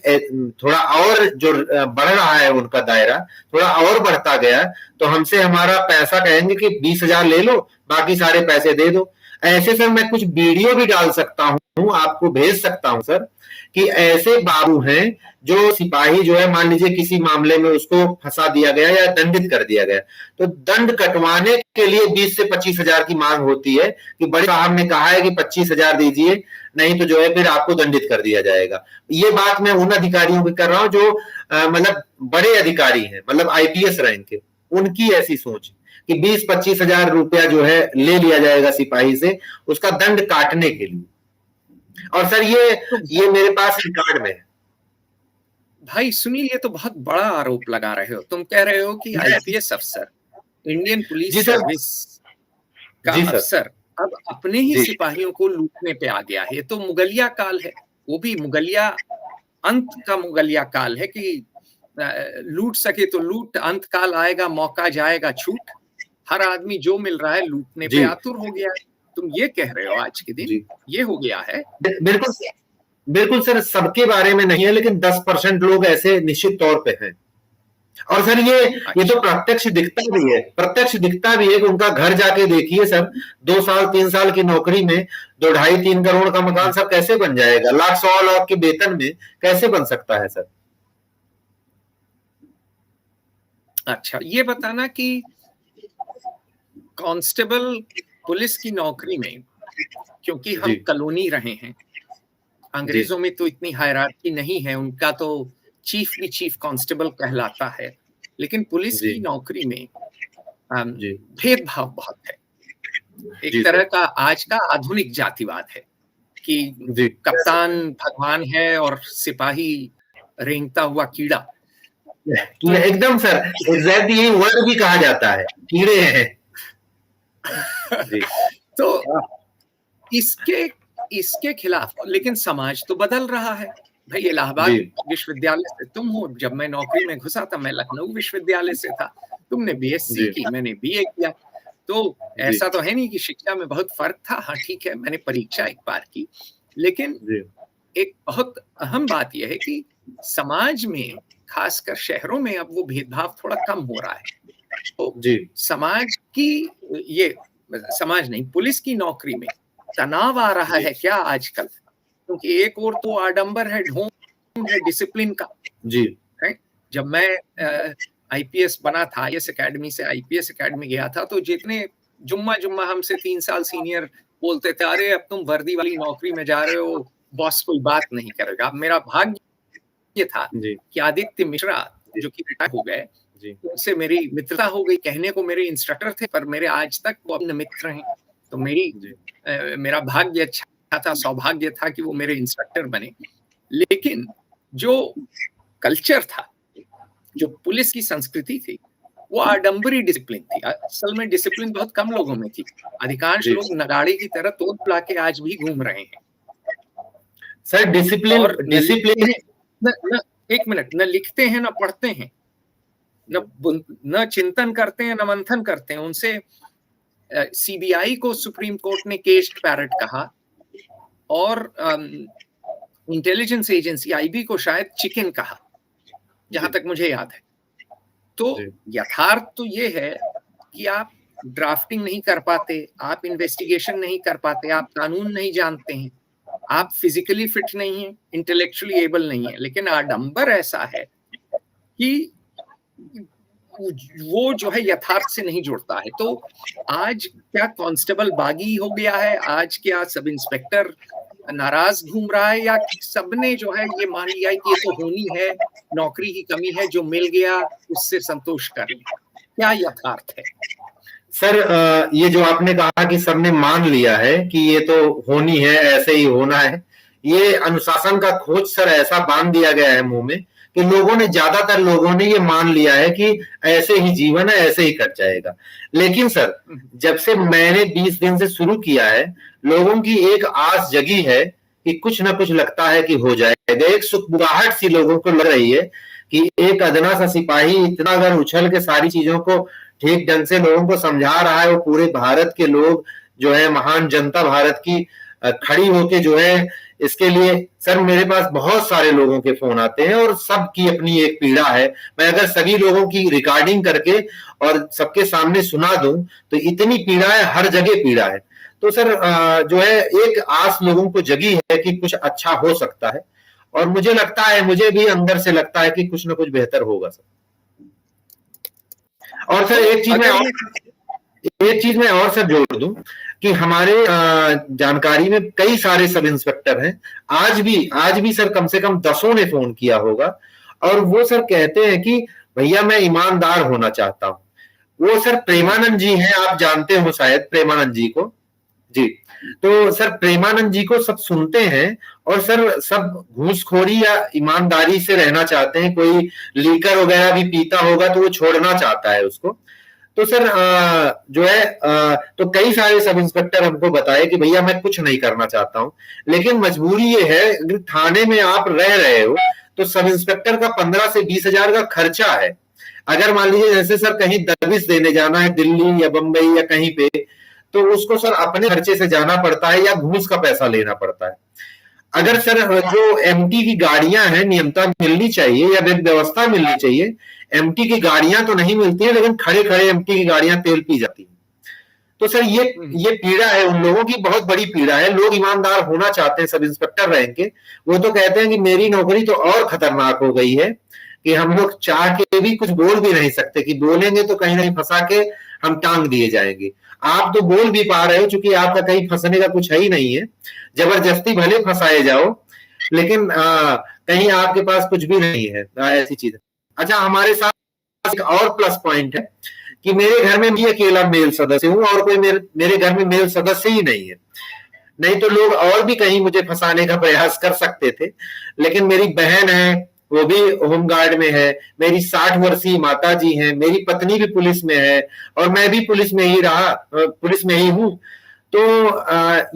थोड़ा और जो बढ़ रहा है उनका दायरा, थोड़ा और बढ़ता गया तो हमसे हमारा पैसा कहेंगे कि 20,000 ले लो, बाकी सारे पैसे दे दो। ऐसे सर मैं कुछ वीडियो भी डाल सकता हूँ, आपको भेज सकता हूँ सर, कि ऐसे बाबू हैं जो सिपाही जो है, मान लीजिए किसी मामले में उसको फंसा दिया गया या दंडित कर दिया गया, तो दंड कटवाने के लिए 20 से 25,000 की मांग होती है कि बड़े साहब ने कहा है कि 25,000 दीजिए, नहीं तो जो है फिर आपको दंडित कर दिया जाएगा। ये बात मैं उन अधिकारियों की कर रहा हूं जो मतलब बड़े अधिकारी हैं, मतलब आईपीएस रैंक के, उनकी ऐसी सोच कि 20-25,000 रुपया जो है ले लिया जाएगा सिपाही से उसका दंड काटने के लिए। और सर ये मेरे पास रिकॉर्ड में है। भाई सुनील, ये तो बहुत बड़ा आरोप लगा रहे हो। तुम कह रहे हो कि आईपीएस अफसर, इंडियन पुलिस जी सर। सर्विस का जी सर। अफसर अब अपने ही जी सिपाहियों को लूटने पे आ गया है। ये तो मुगलिया काल है, वो भी मुगलिया अंत का मुगलिया काल है कि लूट सके तो लूट, अंत काल आएगा मौका जाएगा छूट। हर आदमी जो मिल रहा है लूटने पे जी आतुर हो गया है। तुम ये कह रहे हो आज के दिन जी ये हो गया है? बिल्कुल बिल्कुल सर, सबके बारे में नहीं है, लेकिन 10% लोग ऐसे निश्चित तौर पे हैं। और सर ये तो प्रत्यक्ष दिखता भी है, प्रत्यक्ष दिखता भी है कि उनका घर जाके देखिए सर, 2 साल 3 साल की नौकरी में 2-2.5-3 करोड़ का मकान सर कैसे बन जाएगा? लाख 100 लाख के वेतन में कैसे बन सकता है सर? अच्छा, ये बताना कि कांस्टेबल पुलिस की नौकरी में, क्योंकि हम जी कॉलोनी रहे हैं, जी अंग्रेजों में तो इतनी हायरार्की नहीं है, उनका तो चीफ भी चीफ कांस्टेबल कहलाता है, लेकिन पुलिस जी की नौकरी में जी भेदभाव बहुत है। एक जी तरह सर। का आज का आधुनिक जातिवाद है कि जी कप्तान भगवान है और सिपाही रेंगता हुआ कीड़ा। तो एकदम सर, एग्जैक्ट यही वर्ड भी कहा जाता है, कीड़े हैं। जी तो इसके इसके खिलाफ, लेकिन समाज तो बदल रहा है। भाई इलाहाबाद जी विश्वविद्यालय से तुम हो, जब मैं नौकरी में घुसा था मैं लखनऊ विश्वविद्यालय से था, तुमने बीएससी जी की, मैंने बीए किया। तो जी ऐसा तो है नहीं कि शिक्षा में बहुत फर्क था। हाँ ठीक है, मैंने परीक्षा एक बार की, लेकिन जी एक बहुत अहम बात यह है कि समाज में, खासकर शहरों में, अब वो भेदभाव थोड़ा कम हो रहा है। तो जी समाज की, ये समाज नहीं, पुलिस की नौकरी में तनाव आ रहा है क्या आजकल? क्योंकि एक और तो आडंबर है, ढोंग है डिसिप्लिन का, जी है। जब मैं आईपीएस बना था, आईएएस एकेडमी से आईपीएस एकेडमी गया था, तो जितने जुम्मा जुम्मा हमसे 3 साल सीनियर बोलते थे अरे अब तुम वर्दी वाली नौकरी में जा रहे हो, बॉस कोई बात नहीं करेगा। मेरा भाग्य था कि आदित्य मिश्रा जो कि रिटायर हो गए, उनसे मेरी मित्रता हो गई। कहने को मेरे इंस्ट्रक्टर थे, पर मेरे आज तक वो अपने मित्र हैं। तो मेरा भाग्य अच्छा था, सौभाग्य था कि वो मेरे इंस्ट्रक्टर बने। लेकिन जो कल्चर था, जो पुलिस की संस्कृति थी, वो आडंबरी डिसिप्लिन थी। असल में डिसिप्लिन बहुत कम लोगों में थी। अधिकांश लोग नगाड़े की तरह तोड़ पड़ा के आज भी घूम रहे हैं। सर डिसिप्लिन एक मिनट, न लिखते हैं न पढ़ते हैं, न चिंतन करते हैं न मंथन करते हैं। उनसे सीबीआई को सुप्रीम कोर्ट ने केस्ड पैरट कहा और इंटेलिजेंस एजेंसी आईबी को शायद चिकन कहा, जहां तक मुझे याद है। तो यथार्थ तो ये है कि आप ड्राफ्टिंग नहीं कर पाते, आप इन्वेस्टिगेशन नहीं कर पाते, आप कानून नहीं जानते हैं, आप फिजिकली फिट नहीं है, इंटेलेक्चुअली एबल नहीं है। लेकिन आडंबर ऐसा है कि वो जो है यथार्थ से नहीं जुड़ता है। तो आज क्या कांस्टेबल बागी हो गया है, आज क्या सब इंस्पेक्टर नाराज घूम रहा है, या सबने जो है ये मान लिया कि ये तो होनी है, नौकरी की कमी है, जो मिल गया उससे संतोष कर लें? क्या यथार्थ है? सर ये जो आपने कहा कि सबने मान लिया है कि ये तो होनी है, ऐसे ही होना है, ये अनुशासन का खोज सर ऐसा बांध दिया गया है मुंह में कि ज्यादातर लोगों ने ये मान लिया है कि ऐसे ही जीवन है, ऐसे ही कट जाएगा। लेकिन सर जब से मैंने 20 दिन से शुरू किया है, लोगों की एक आस जगी है कि कुछ ना कुछ लगता है कि हो जाएगा। एक सुखबुगाहट सी लोगों को लग रही है कि एक अदना सा सिपाही इतना अगर उछल के सारी चीजों को ठीक ढंग से लोगों को समझा रहा है, वो पूरे भारत के लोग जो है, महान जनता भारत की खड़ी होके जो है इसके लिए। सर मेरे पास बहुत सारे लोगों के फोन आते हैं और सबकी अपनी एक पीड़ा है। मैं अगर सभी लोगों की रिकॉर्डिंग करके और सबके सामने सुना दूं तो इतनी पीड़ा है, हर जगह पीड़ा है। तो सर जो है एक आस लोगों को जगी है कि कुछ अच्छा हो सकता है, और मुझे लगता है, मुझे भी अंदर से लगता है कि कुछ ना कुछ बेहतर होगा सर। और सर एक चीज मैं और सर जोड़ दूं कि हमारे जानकारी में कई सारे सब इंस्पेक्टर हैं, आज भी सर कम से कम 10 ने फोन किया होगा, और वो सर कहते हैं कि भैया मैं ईमानदार होना चाहता हूं। वो सर प्रेमानंद जी हैं, आप जानते हो शायद प्रेमानंद जी को जी। तो सर प्रेमानंद जी को सब सुनते हैं और सर सब घूसखोरी या ईमानदारी से रहना चाहते हैं। कोई लीकर वगैरह भी पीता होगा तो वो छोड़ना चाहता है उसको। तो सर जो है तो कई सारे सब इंस्पेक्टर हमको बताए कि भैया मैं कुछ नहीं करना चाहता हूं, लेकिन मजबूरी ये है, अगर थाने में आप रह रहे हो तो सब इंस्पेक्टर का 15 से 20 हजार का खर्चा है। अगर मान लीजिए जैसे सर कहीं दबिश देने जाना है दिल्ली या बंबई या कहीं पे, तो उसको सर अपने खर्चे से जाना पड़ता है या घूस का पैसा लेना पड़ता है। अगर सर जो एमटी की गाड़ियां हैं, नियमता मिलनी चाहिए या व्यवस्था मिलनी चाहिए। एमटी की गाड़ियां तो नहीं मिलती है, लेकिन खड़े खड़े एमटी की गाड़ियां तेल पी जाती हैं। तो सर ये पीड़ा है, उन लोगों की बहुत बड़ी पीड़ा है। लोग ईमानदार होना चाहते हैं सब इंस्पेक्टर रैंक के। वो तो कहते हैं कि मेरी नौकरी तो और खतरनाक हो गई है कि हम लोग चाह के भी कुछ बोल भी नहीं सकते, कि बोलेंगे तो कहीं नहीं फंसा के हम टांग दिए जाएंगे। आप तो बोल भी पा रहे हो, क्योंकि आपका कहीं फंसने का कुछ है ही नहीं है। जबरदस्ती भले फंसाए जाओ, लेकिन कहीं आपके पास कुछ भी नहीं है, ऐसी चीज। अच्छा, हमारे साथ एक और प्लस पॉइंट है कि मेरे घर में मैं अकेला मेल सदस्य हूं और कोई मेरे घर में मेल सदस्य ही नहीं है। नहीं तो लोग और भी कहीं मुझे फंसाने का प्रयास कर सकते थे, लेकिन मेरी बहन है, वो भी होमगार्ड में है, मेरी 60 वर्षीय माता जी हैं, मेरी पत्नी भी पुलिस में है और मैं भी पुलिस में ही हूं। तो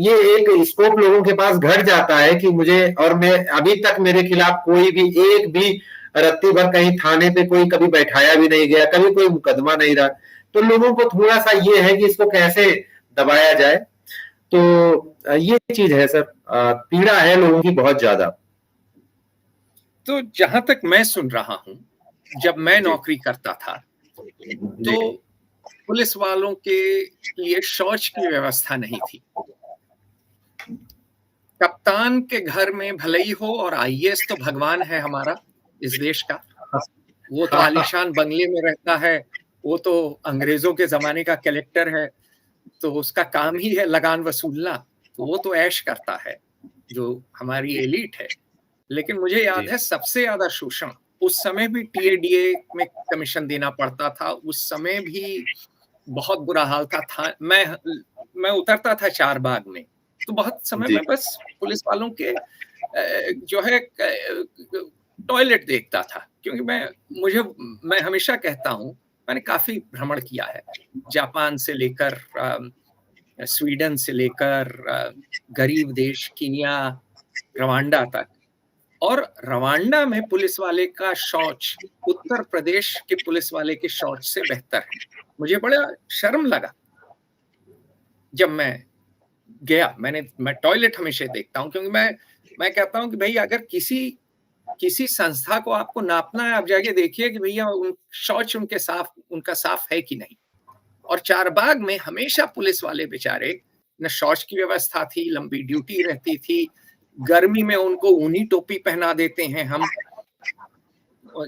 ये एक स्कोप लोगों के पास घट जाता है कि मुझे, और मैं अभी तक मेरे खिलाफ कोई भी एक भी रत्ती भर कहीं थाने पे कोई कभी बैठाया भी नहीं गया, कभी कोई मुकदमा नहीं रहा। तो लोगों को थोड़ा सा ये है कि इसको कैसे दबाया जाए। तो ये चीज है सर, पीड़ा है लोगों की बहुत ज्यादा। तो जहां तक मैं सुन रहा हूं, जब मैं नौकरी करता था तो पुलिस वालों के लिए शौच की व्यवस्था नहीं थी। कप्तान के घर में भले ही हो, और आईएएस तो भगवान है हमारा इस देश का, वो तो आलीशान बंगले में रहता है, वो तो अंग्रेजों के जमाने का कलेक्टर है। तो उसका काम ही है लगान वसूलना, तो वो तो ऐश करता है जो हमारी एलीट है। लेकिन मुझे याद है सबसे ज्यादा शोषण उस समय भी टीएडीए में कमीशन देना पड़ता था, उस समय भी बहुत बुरा हाल था। मैं उतरता था चारबाग में, तो बहुत समय में बस पुलिस वालों के जो है टॉयलेट देखता था, क्योंकि मैं हमेशा कहता हूँ, मैंने काफी भ्रमण किया है, जापान से लेकर स्वीडन से लेकर गरीब देश कीनिया, रवांडा तक, और रवांडा में पुलिस वाले का शौच उत्तर प्रदेश के पुलिस वाले के शौच से बेहतर है। मुझे बड़ा शर्म लगा जब मैं गया। मैं टॉयलेट हमेशा देखता हूँ, क्योंकि मैं कहता हूँ कि भाई अगर किसी संस्था को आपको नापना है, आप जाके देखिए कि भैया शौच उनका साफ है कि नहीं। और चारबाग में हमेशा पुलिस वाले बेचारे, न शौच की व्यवस्था थी, लंबी ड्यूटी रहती थी, गर्मी में उनको ऊनी टोपी पहना देते हैं हम,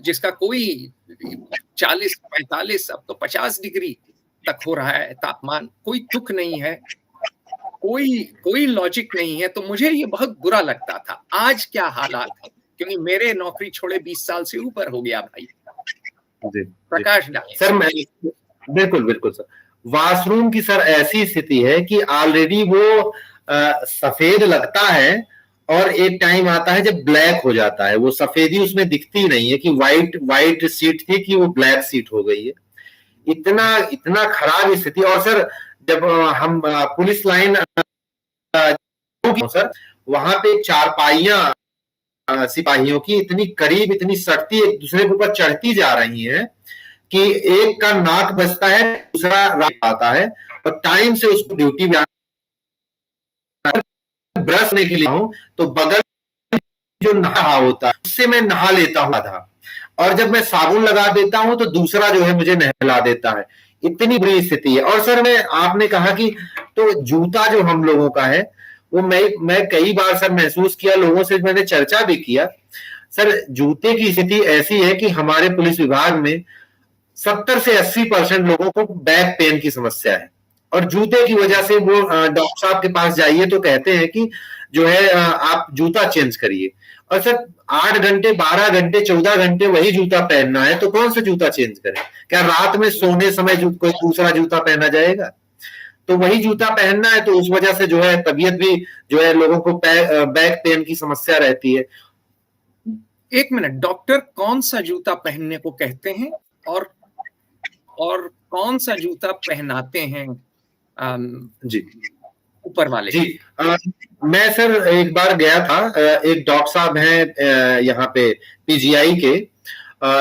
जिसका कोई 40-45 अब तो 50 डिग्री तक हो रहा है तापमान, कोई तुक नहीं है, कोई लॉजिक नहीं है। तो मुझे ये बहुत बुरा लगता था। आज क्या हालात है, क्योंकि मेरे नौकरी छोड़े 20 साल से ऊपर हो गया भाई। प्रकाश डालें सर। बिल्कुल बिल्कुल सर। वॉशरूम की सर ऐसी स्थिति है कि ऑलरेडी वो सफेद लगता है और एक टाइम आता है जब ब्लैक हो जाता है, वो सफेदी उसमें दिखती नहीं है कि व्हाइट सीट थी कि वो ब्लैक सीट हो गई है। इतना खराब स्थिति। और सर जब हम पुलिस लाइन सर, वहां पे चारपाइयां सिपाहियों की इतनी करीब, इतनी सख्ती एक दूसरे के ऊपर चढ़ती जा रही है कि एक का नाक बजता है, दूसरा रात आता है, और टाइम से उसको ड्यूटी भी ब्रश करने के लिए हूं तो बगल जो नहा होता है उससे मैं नहा लेता हूं आधा, और जब मैं साबुन लगा देता हूं तो दूसरा जो है मुझे नहला देता है। इतनी बुरी स्थिति है। और सर आपने कहा कि तो जूता जो हम लोगों का है वो मैं कई बार सर महसूस किया, लोगों से मैंने चर्चा भी किया सर, जूते की स्थिति ऐसी है कि हमारे पुलिस विभाग में 70 से 80% लोगों को बैक पेन की समस्या है, और जूते की वजह से वो डॉक्टर साहब के पास जाइए तो कहते हैं कि जो है आप जूता चेंज करिए। और सर 8 घंटे 12 घंटे 14 घंटे वही जूता पहनना है, तो कौन सा जूता चेंज करें? क्या रात में सोने समय कोई दूसरा जूता पहना जाएगा? तो वही जूता पहनना है, तो उस वजह से जो है तबीयत भी जो है लोगों को बैक पेन की समस्या रहती है। एक मिनट, डॉक्टर कौन सा जूता पहनने को कहते हैं और कौन सा जूता पहनाते हैं जी ऊपर वाले? जी मैं सर एक बार गया था, एक डॉक्टर साहब हैं यहाँ पे पीजीआई के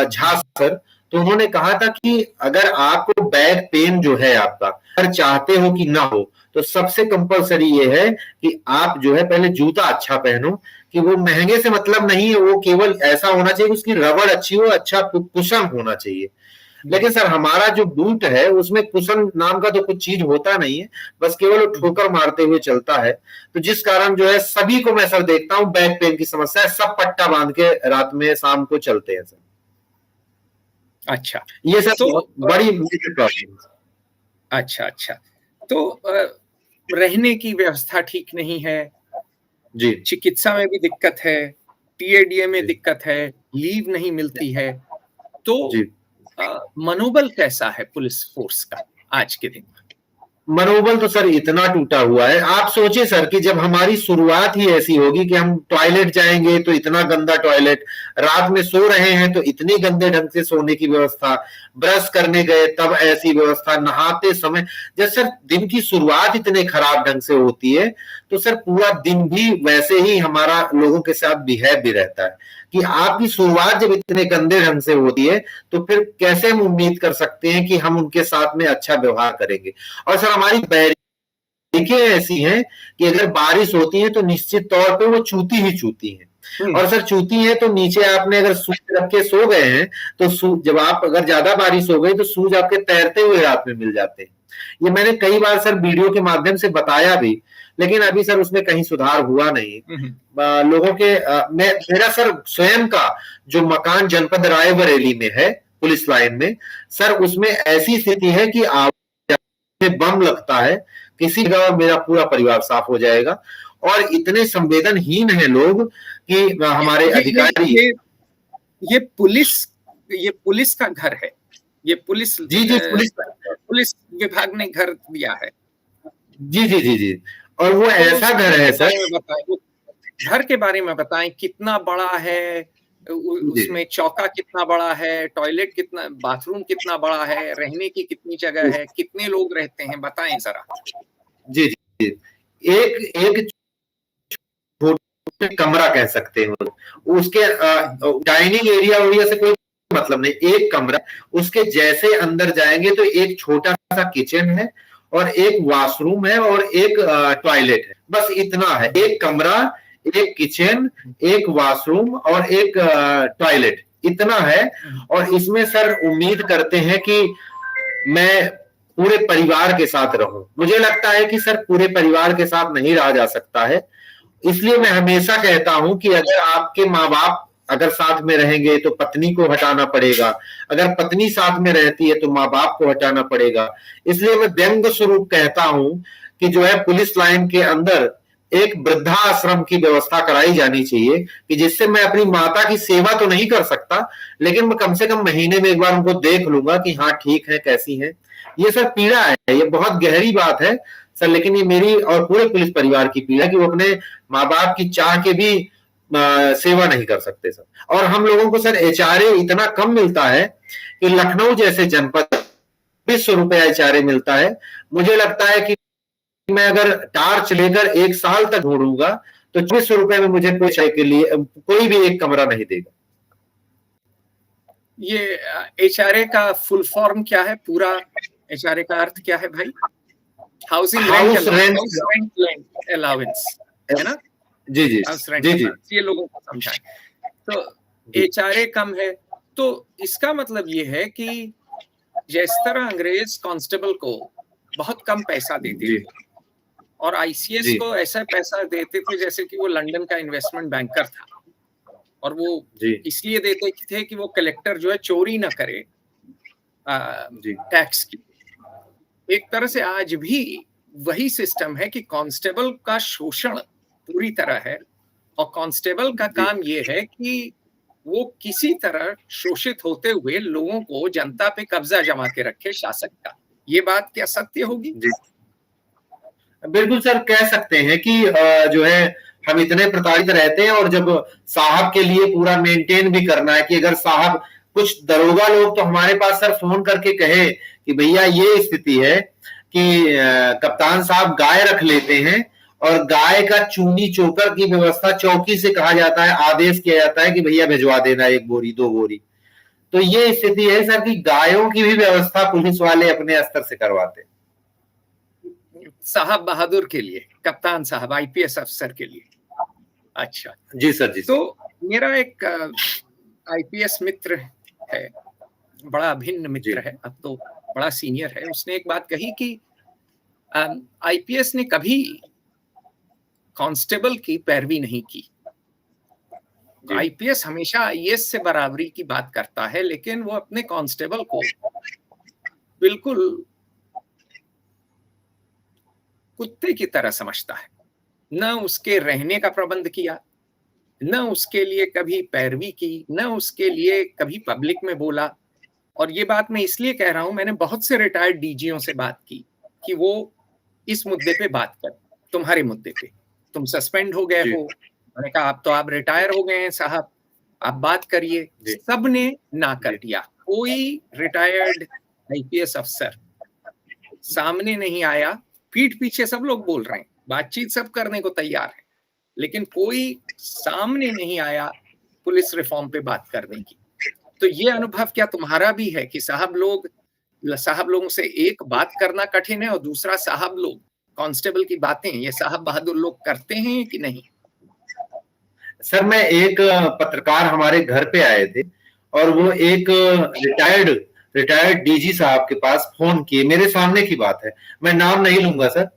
झा सर, तो उन्होंने कहा था कि अगर आपको बैक पेन जो है आपका, अगर चाहते हो कि ना हो, तो सबसे कंपलसरी ये है कि आप जो है पहले जूता अच्छा पहनो, कि वो महंगे से मतलब नहीं है, वो केवल ऐसा होना चाहिए कि उसकी रबड़ अच्छी हो, अच्छा कुशन होना चाहिए। लेकिन सर हमारा जो बूट है उसमें कुशन नाम का तो कुछ चीज होता नहीं है, बस केवल वो ठोकर मारते हुए चलता है, तो जिस कारण जो है सभी को मैं सर देखता हूं बैक पेन की समस्या है, सब पट्टा बांध के रात में शाम को चलते हैं सर। अच्छा, ये सर तो बड़ी प्रॉब्लम। अच्छा, तो रहने की व्यवस्था ठीक नहीं है जी, चिकित्सा में भी दिक्कत है, टीएडीए में दिक्कत है, लीव नहीं मिलती है, तो मनोबल कैसा है पुलिस फोर्स का आज के दिन? मनोबल तो सर इतना टूटा हुआ है, आप सोचिए सर कि जब हमारी शुरुआत ही ऐसी होगी कि हम टॉयलेट जाएंगे तो इतना गंदा टॉयलेट, रात में सो रहे हैं तो इतनी गंदे ढंग से सोने की व्यवस्था, ब्रश करने गए तब ऐसी व्यवस्था, नहाते समय, जब सर दिन की शुरुआत इतने खराब ढंग से होती है तो सर पूरा दिन भी वैसे ही हमारा लोगों के साथ बिहेव भी रहता है, कि आपकी शुरुआत जब इतने गंदे ढंग से होती है तो फिर कैसे हम उम्मीद कर सकते हैं कि हम उनके साथ में अच्छा व्यवहार करेंगे। और सर हमारी बैरिकें ऐसी हैं कि अगर बारिश होती है तो निश्चित तौर पे वो चूती ही चूती है, और सर चूती है तो नीचे आपने अगर शूज रख के सो गए हैं तो जब आप अगर ज्यादा बारिश हो गई तो शूज आपके तैरते हुए रात में मिल जाते हैं। ये मैंने कई बार सर वीडियो के माध्यम से बताया भी, लेकिन अभी सर उसमें कहीं सुधार हुआ नहीं। लोगों के मेरा सर स्वयं का जो मकान जनपद रायबरेली में है पुलिस लाइन में, सर उसमें ऐसी स्थिति है कि आप बम लगता है किसी जगह मेरा पूरा परिवार साफ हो जाएगा। और इतने संवेदनहीन हैं लोग कि हमारे अधिकारी ये पुलिस का घर है, ये पुलिस पुलिस विभाग ने घर दिया है। जी जी जी जी। और वो ऐसा घर है सर, घर के बारे में बताएं, कितना बड़ा है, उसमें चौका कितना बड़ा है, टॉयलेट कितना, बाथरूम कितना बड़ा है, रहने की कितनी जगह है, कितने लोग रहते हैं, बताएं जरा। जी जी। एक छोटा कमरा कह सकते हो, उसके डाइनिंग एरिया से कोई मतलब नहीं, एक कमरा, उसके जैसे अंदर जाएंगे तो एक छोटा सा किचन है और एक वॉशरूम है और एक टॉयलेट है, बस इतना है। एक कमरा, एक किचन, एक वॉशरूम और एक टॉयलेट, इतना है। और इसमें सर उम्मीद करते हैं कि मैं पूरे परिवार के साथ रहूं। मुझे लगता है कि सर पूरे परिवार के साथ नहीं रहा जा सकता है। इसलिए मैं हमेशा कहता हूं कि अगर आपके माँ बाप अगर साथ में रहेंगे तो पत्नी को हटाना पड़ेगा, अगर पत्नी साथ में रहती है तो माँ बाप को हटाना पड़ेगा। इसलिए मैं व्यंग्य स्वरूप कहता हूं कि जो है पुलिस लाइन के अंदर एक वृद्धाश्रम की व्यवस्था कराई जानी चाहिए, कि जिससे मैं अपनी माता की सेवा तो नहीं कर सकता, लेकिन मैं कम से कम महीने में एक बार उनको देख लूंगा कि हाँ ठीक है, कैसी है। ये सर पीड़ा है, ये बहुत गहरी बात है सर, लेकिन ये मेरी और पूरे पुलिस परिवार की पीड़ा कि वो अपने माँ बाप की चाह के भी सेवा नहीं कर सकते सर। और हम लोगों को सर एचआरए इतना कम मिलता है कि लखनऊ जैसे जनपद 20 रुपया एचआरए मिलता है। मुझे लगता है कि मैं अगर टार्च लेकर 1 साल तक ढूंढूंगा तो 24 रुपए में मुझे कोई के लिए कोई भी एक कमरा नहीं देगा। ये एचआरए का फुल फॉर्म क्या है, पूरा एचआरए का अर्थ क्या है भाई? हाउसिंग रेंट अलाउंस, है ना? जी जी जी जी। ये लोगों को समझाएं। तो एचआरए कम है तो इसका मतलब ये है कि जिस तरह अंग्रेज कांस्टेबल को बहुत कम पैसा देते थे और आईसीएस को ऐसा पैसा देते थे जैसे कि वो लंदन का इन्वेस्टमेंट बैंकर था, और वो इसलिए देते थे कि वो कलेक्टर जो है चोरी ना करे टैक्स की। एक तरह से आज भी वही सिस्टम है कि कांस्टेबल का शोषण पूरी तरह है, और कांस्टेबल का काम ये है कि वो किसी तरह शोषित होते हुए लोगों को, जनता पे कब्जा जमा के रखे, शासक का। ये बात क्या सत्य होगी? बिल्कुल सर, कह सकते हैं कि जो है हम इतने प्रताड़ित रहते हैं, और जब साहब के लिए पूरा मेंटेन भी करना है कि अगर साहब, कुछ दरोगा लोग तो हमारे पास सर फोन करके कहे कि भैया ये स्थिति है कि कप्तान साहब गाय रख लेते हैं और गाय का चूनी चोकर की व्यवस्था चौकी से कहा जाता है, आदेश किया जाता है कि भैया भिजवा देना 1 बोरी 2 बोरी। तो ये स्थिति है सर कि गायों की भी व्यवस्था पुलिस वाले अपने स्तर से करवाते हैं साहब बहादुर के लिए, कप्तान साहब आईपीएस अफसर के लिए। अच्छा जी सर जी। तो मेरा एक आईपीएस मित्र है, बड़ा अभिन्न मित्र है, अब तो बड़ा सीनियर है। उसने एक बात कही कि आईपीएस ने कभी कांस्टेबल की पैरवी नहीं की। आईपीएस हमेशा आईएएस से बराबरी की बात करता है, लेकिन वो अपने कांस्टेबल को बिल्कुल कुत्ते की तरह समझता है। न उसके रहने का प्रबंध किया, न उसके लिए कभी पैरवी की, न उसके लिए कभी पब्लिक में बोला। और ये बात मैं इसलिए कह रहा हूं, मैंने बहुत से रिटायर्ड डीजीओ से बात की कि वो इस मुद्दे पे बात कर, तुम्हारे मुद्दे पे, तुम सस्पेंड हो गए हो। मैंने कहा अब तो आप रिटायर हो गए हैं साहब, आप बात करिए। सबने ना कर दिया। कोई रिटायर्ड आईपीएस अफसर सामने नहीं आया। पीठ पीछे सब लोग बोल रहे हैं, बातचीत सब करने को तैयार है, लेकिन कोई सामने नहीं आया पुलिस रिफॉर्म पे बात करने की। तो ये अनुभव क्या तुम्हारा भी है कि साहब लोगों से एक बात करना कठिन है, और दूसरा साहब लोग, कांस्टेबल की बातें ये साहब बहादुर लोग करते हैं कि नहीं? सर मैं एक पत्रकार हमारे घर पे आए थे, और वो एक रिटायर्ड डीजी साहब के पास फोन किए, मेरे सामने की बात है, मैं नाम नहीं लूंगा सर।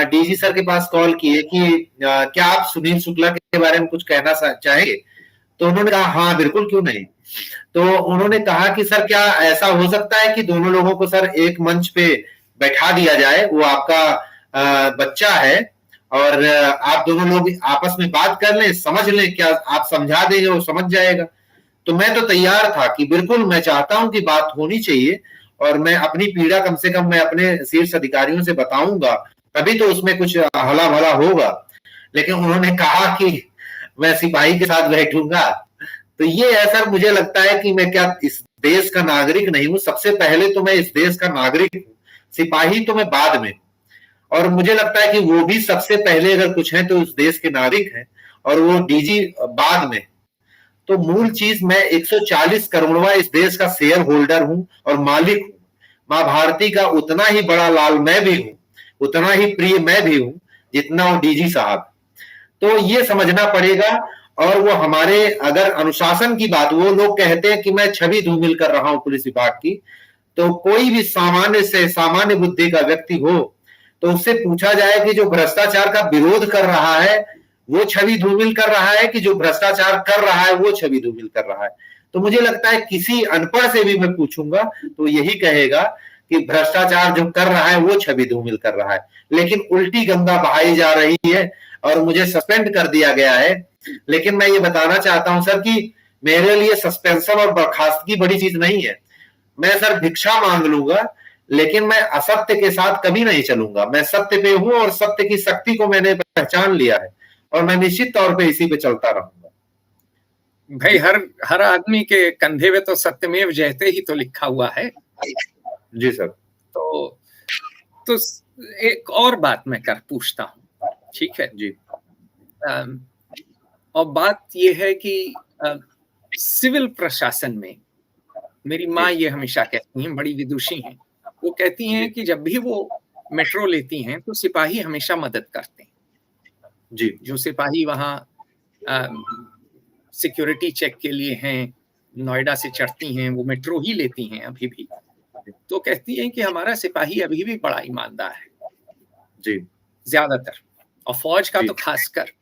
डीजी सर के पास कॉल किए कि क्या आप सुनील शुक्ला के बारे में कुछ कहना चाहेंगे? तो उन्होंने कहा हाँ बिल्कुल, क्यों नहीं। तो उन्होंने कहा कि सर क्या ऐसा हो सकता है कि दोनों लोगों को सर एक मंच पे बैठा दिया जाए, वो आपका बच्चा है, और आप दोनों लोग आपस में बात कर लें, समझ लें, क्या आप समझा देंगे वो समझ जाएगा। तो मैं तो तैयार था कि बिल्कुल मैं चाहता हूं कि बात होनी चाहिए, और मैं अपनी पीड़ा कम से कम मैं अपने शीर्ष अधिकारियों से बताऊंगा, तभी तो उसमें कुछ हला भला होगा। लेकिन उन्होंने कहा कि मैं सिपाही के साथ बैठूंगा। तो ये है सर, मुझे लगता है कि मैं क्या इस देश का नागरिक नहीं हूं? सबसे पहले तो मैं इस देश का नागरिक हूं, सिपाही तो मैं बाद में। और मुझे लगता है कि वो भी सबसे पहले अगर कुछ है तो उस देश के नागरिक हैं, और वो डीजी बाद में। तो मूल चीज, मैं 140 करोड़वा इस देश का शेयर होल्डर हूं और मालिक हूं। मां भारती का उतना ही बड़ा लाल मैं भी हूं, उतना ही प्रिय मैं भी हूं जितना वो डीजी साहब। तो ये समझना पड़ेगा। और वो हमारे, अगर अनुशासन की बात, वो लोग कहते हैं कि मैं छवि धूमिल कर रहा हूं पुलिस विभाग की, तो कोई भी सामान्य से सामान्य बुद्धि का व्यक्ति हो तो उससे पूछा जाए कि जो भ्रष्टाचार का विरोध कर रहा है वो छवि धूमिल कर रहा है, कि जो भ्रष्टाचार कर रहा है वो छवि धूमिल कर रहा है। तो मुझे लगता है किसी अनपढ़ से भी मैं पूछूंगा तो यही कहेगा कि भ्रष्टाचार जो कर रहा है वो छवि धूमिल कर रहा है। लेकिन उल्टी गंगा बहाई जा रही है और मुझे सस्पेंड कर दिया गया है। लेकिन मैं ये बताना चाहता हूं सर कि मेरे लिए सस्पेंशन और बर्खास्तगी बड़ी चीज नहीं है। मैं सर भिक्षा मांग लूंगा, लेकिन मैं असत्य के साथ कभी नहीं चलूंगा। मैं सत्य पे हूं और सत्य की शक्ति को मैंने पहचान लिया है, और मैं निश्चित तौर पे इसी पे चलता रहूंगा। भाई, हर आदमी के कंधे में तो सत्यमेव जयते ही तो लिखा हुआ है। जी सर। तो एक और बात मैं कर पूछता हूँ, ठीक है जी। और बात ये है कि सिविल प्रशासन में मेरी माँ ये हमेशा कहती हैं, बड़ी विदुषी हैं, वो कहती हैं कि जब भी वो मेट्रो लेती हैं तो सिपाही हमेशा मदद करते हैं। जी। जो सिपाही वहाँ सिक्योरिटी चेक के लिए हैं, नोएडा से चढ़ती हैं, वो मेट्रो ही लेती हैं अभी भी। तो कहती हैं कि हमारा सिपाही अभी भी बड़ा ईमानदार है। जी। ज्यादातर, और फौज का तो खासकर।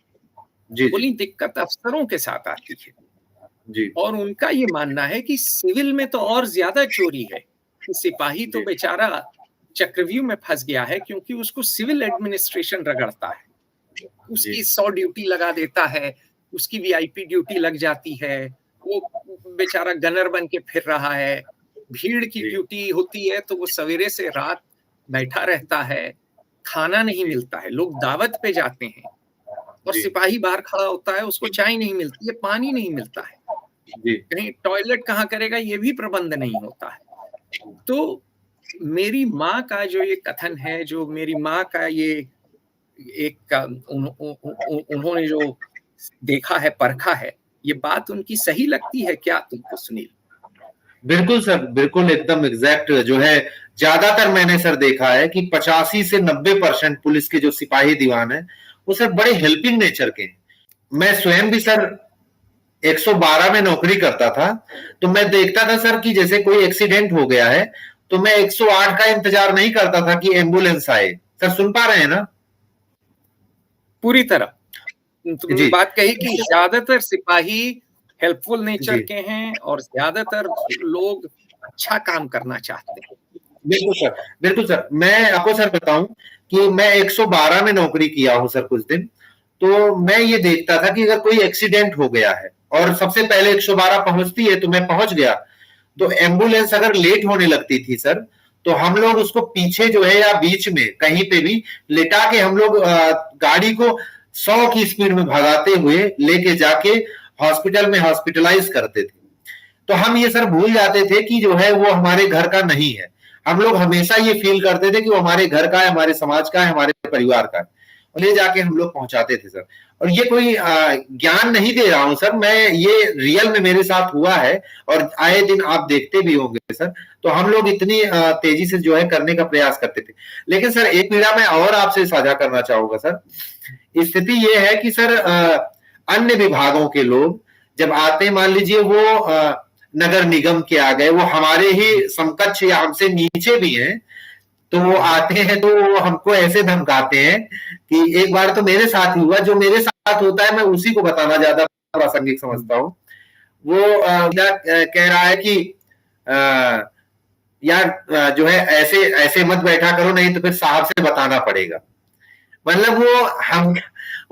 बोली दिक्कत अफसरों के साथ आती है। जी। और उनका ये मानना है कि सिविल में तो और ज्यादा चोरी है। सिपाही तो बेचारा चक्रव्यूह में फंस गया है, क्योंकि उसको सिविल एडमिनिस्ट्रेशन रगड़ता है, उसकी 100 ड्यूटी लगा देता है, उसकी वीआईपी ड्यूटी लग जाती है, वो बेचारा गनर बन के फिर रहा है, भीड़ की ड्यूटी होती है तो वो सवेरे से रात बैठा रहता है, खाना नहीं मिलता है, लोग दावत पे जाते हैं और सिपाही बाहर खड़ा होता है, उसको चाय नहीं मिलती है, पानी नहीं मिलता है, कहीं टॉयलेट कहाँ करेगा ये भी प्रबंध नहीं होता है। तो मेरी माँ का जो ये कथन है, जो मेरी माँ का ये एक उन्होंने जो देखा है, परखा है, ये बात उनकी सही लगती है क्या तुमको सुनील? बिल्कुल सर, बिल्कुल एकदम एग्जैक्ट जो है। ज्यादातर मैंने सर देखा है कि 85 से 90% पुलिस के जो सिपाही दीवान है वो सर बड़े हेल्पिंग नेचर के हैं। मैं स्वयं भी सर 112 में नौकरी करता था, तो मैं देखता था सर कि जैसे कोई एक्सीडेंट हो गया है तो मैं 108 का इंतजार नहीं करता था कि एम्बुलेंस आए। सर सुन पा रहे हैं ना? पूरी तरह तुमने बात कही कि ज्यादातर सिपाही हेल्पफुल नेचर के हैं और ज्यादातर लोग अच्छा काम करना चाहते हैं। बिल्कुल सर, बिल्कुल सर। मैं आपको सर बताऊं कि मैं 112 में नौकरी किया हूं सर कुछ दिन, तो मैं ये देखता था कि अगर कोई एक्सीडेंट हो गया है और सबसे पहले 112 पहुंचती है तो मैं पहुंच गया, तो एम्बुलेंस अगर लेट होने लगती थी सर तो हम लोग उसको पीछे जो है या बीच में कहीं पे भी लेटा के हम लोग गाड़ी को 100 की स्पीड में भगाते हुए लेके जाके हॉस्पिटल में हॉस्पिटलाइज करते थे। तो हम ये सर भूल जाते थे कि जो है वो हमारे घर का नहीं है। हम लोग हमेशा ये फील करते थे कि वो हमारे घर का है, हमारे समाज का है, हमारे परिवार का है, और ले जाके हम लोग पहुंचाते थे सर। और ये कोई ज्ञान नहीं दे रहा हूं सर, मैं ये रियल में मेरे साथ हुआ है और आए दिन आप देखते भी होंगे सर। तो हम लोग इतनी तेजी से जो है करने का प्रयास करते थे। लेकिन सर एक पीड़ा मैं और आपसे साझा करना चाहूंगा सर। स्थिति ये है कि सर अन्य विभागों के लोग जब आते हैं, मान लीजिए वो नगर निगम के आ गए, वो हमारे ही समकक्ष या हमसे नीचे भी हैं, तो वो आते हैं तो वो हमको ऐसे धमकाते हैं कि एक बार तो मेरे साथ ही हुआ, जो मेरे साथ होता है मैं उसी को बताना ज्यादा प्रासंगिक समझता हूँ। वो क्या कह रहा है कि यार जो है ऐसे ऐसे मत बैठा करो, नहीं तो फिर साहब से बताना पड़ेगा। मतलब वो हम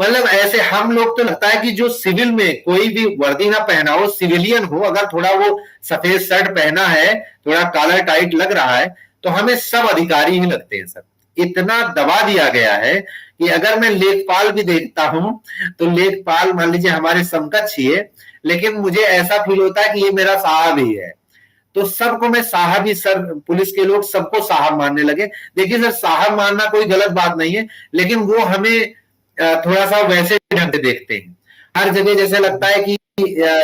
मतलब ऐसे हम लोग तो लगता है कि जो सिविल में कोई भी वर्दी ना पहना हो, सिविलियन हो, अगर थोड़ा वो सफेद शर्ट पहना है, थोड़ा कॉलर टाइट लग रहा है, तो हमें सब अधिकारी ही लगते हैं सर। इतना दबा दिया गया है कि अगर मैं लेखपाल भी देखता हूं तो लेखपाल मान लीजिए हमारे समकक्ष ही है, लेकिन मुझे ऐसा फील होता है कि ये मेरा साहब ही है। तो सबको मैं साहब ही सर, पुलिस के लोग सबको साहब मानने लगे। देखिए सर, साहब मानना कोई गलत बात नहीं है, लेकिन वो हमें थोड़ा सा वैसे ढंग से देखते हैं। हर जगह जैसे लगता है कि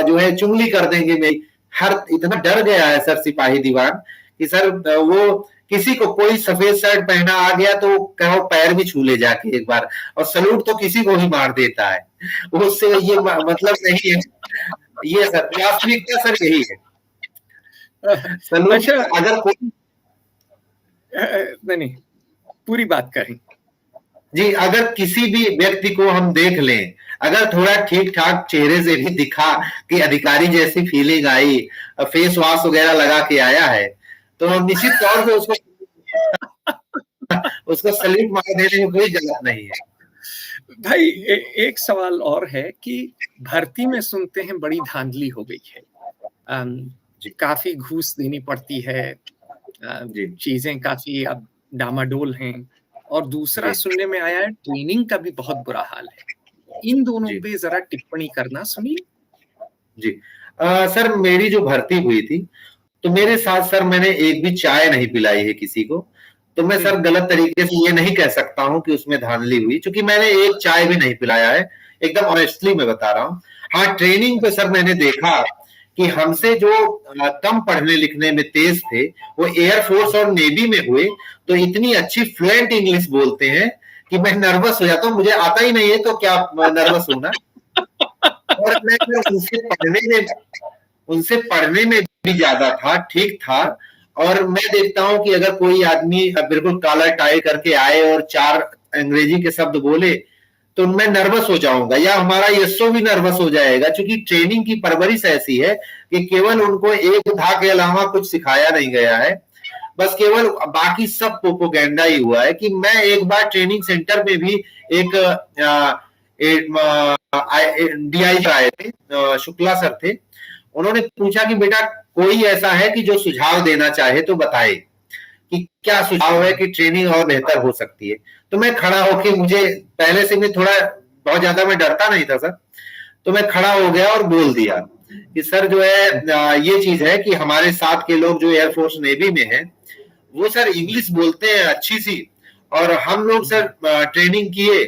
जो है चुंगली कर देंगे मेरी। हर इतना डर गया है सर सिपाही दीवान कि सर वो किसी को कोई सफेद शर्ट पहना आ गया तो कहो पैर भी छू ले जाके एक बार, और सलूट तो किसी को भी मार देता है। उससे ये मतलब नहीं है। ये सर प्राथमिकता सर यही है। सलूट अच्छा, अगर कोई नहीं, पूरी बात करें। जी, अगर किसी भी व्यक्ति को हम देख लें, अगर थोड़ा ठीक ठाक चेहरे से भी दिखा कि अधिकारी जैसी फीलिंग आई, फेस वॉश वगैरह लगा के आया है, तो निश्चित तौर पे उसको उसको सैल्यूट मार देने में कोई गलत नहीं है। भाई एक सवाल और है कि भर्ती में सुनते हैं बड़ी धांधली हो गई है, काफी घूस देनी पड़ती है, चीजें काफी अब डामाडोल हैं, और दूसरा सुनने में आया है ट्रेनिंग का भी बहुत बुरा हाल है। इन दोनों पे जरा टिप्पणी करना सुनिए। जी सर, मेरी जो भर्ती हुई थी तो मेरे साथ सर मैंने एक भी चाय नहीं पिलाई है किसी को, तो मैं सर गलत तरीके से ये नहीं कह सकता हूं कि उसमें धांधली हुई, क्योंकि मैंने एक चाय भी नहीं पिलाया है, एकदम ऑनेस्टली मैं बता रहा हूँ। हाँ, ट्रेनिंग पे सर मैंने देखा कि हमसे जो कम पढ़ने लिखने में तेज थे वो एयरफोर्स और नेवी में हुए, तो इतनी अच्छी फ्लुएंट इंग्लिश बोलते हैं कि मैं नर्वस हो जाता हूँ। मुझे आता ही नहीं है तो क्या नर्वस होना। और मैं उनसे पढ़ने में भी ज्यादा था, ठीक था। और मैं देखता हूं कि अगर कोई आदमी बिल्कुल कॉलर टाई करके आए और 4 अंग्रेजी के शब्द बोले तो मैं नर्वस हो जाऊंगा, या हमारा यशो भी नर्वस हो जाएगा, क्योंकि ट्रेनिंग की परवरिश ऐसी है कि केवल उनको एक धा के अलावा कुछ सिखाया नहीं गया है, बस केवल बाकी सब प्रोपोगेंडा ही हुआ है। कि मैं एक बार ट्रेनिंग सेंटर में भी एक डीआई आए थे, शुक्ला सर थे, उन्होंने पूछा कि बेटा कोई ऐसा है कि जो सुझाव देना चाहे तो बताए कि क्या सुझाव है कि ट्रेनिंग और बेहतर हो सकती है। तो मैं खड़ा होके, मुझे पहले से मैं थोड़ा बहुत ज्यादा मैं डरता नहीं था सर, तो मैं खड़ा हो गया और बोल दिया कि सर जो है ये चीज है कि हमारे साथ के लोग जो एयरफोर्स नेवी में है वो सर इंग्लिश बोलते हैं अच्छी सी, और हम लोग सर ट्रेनिंग किए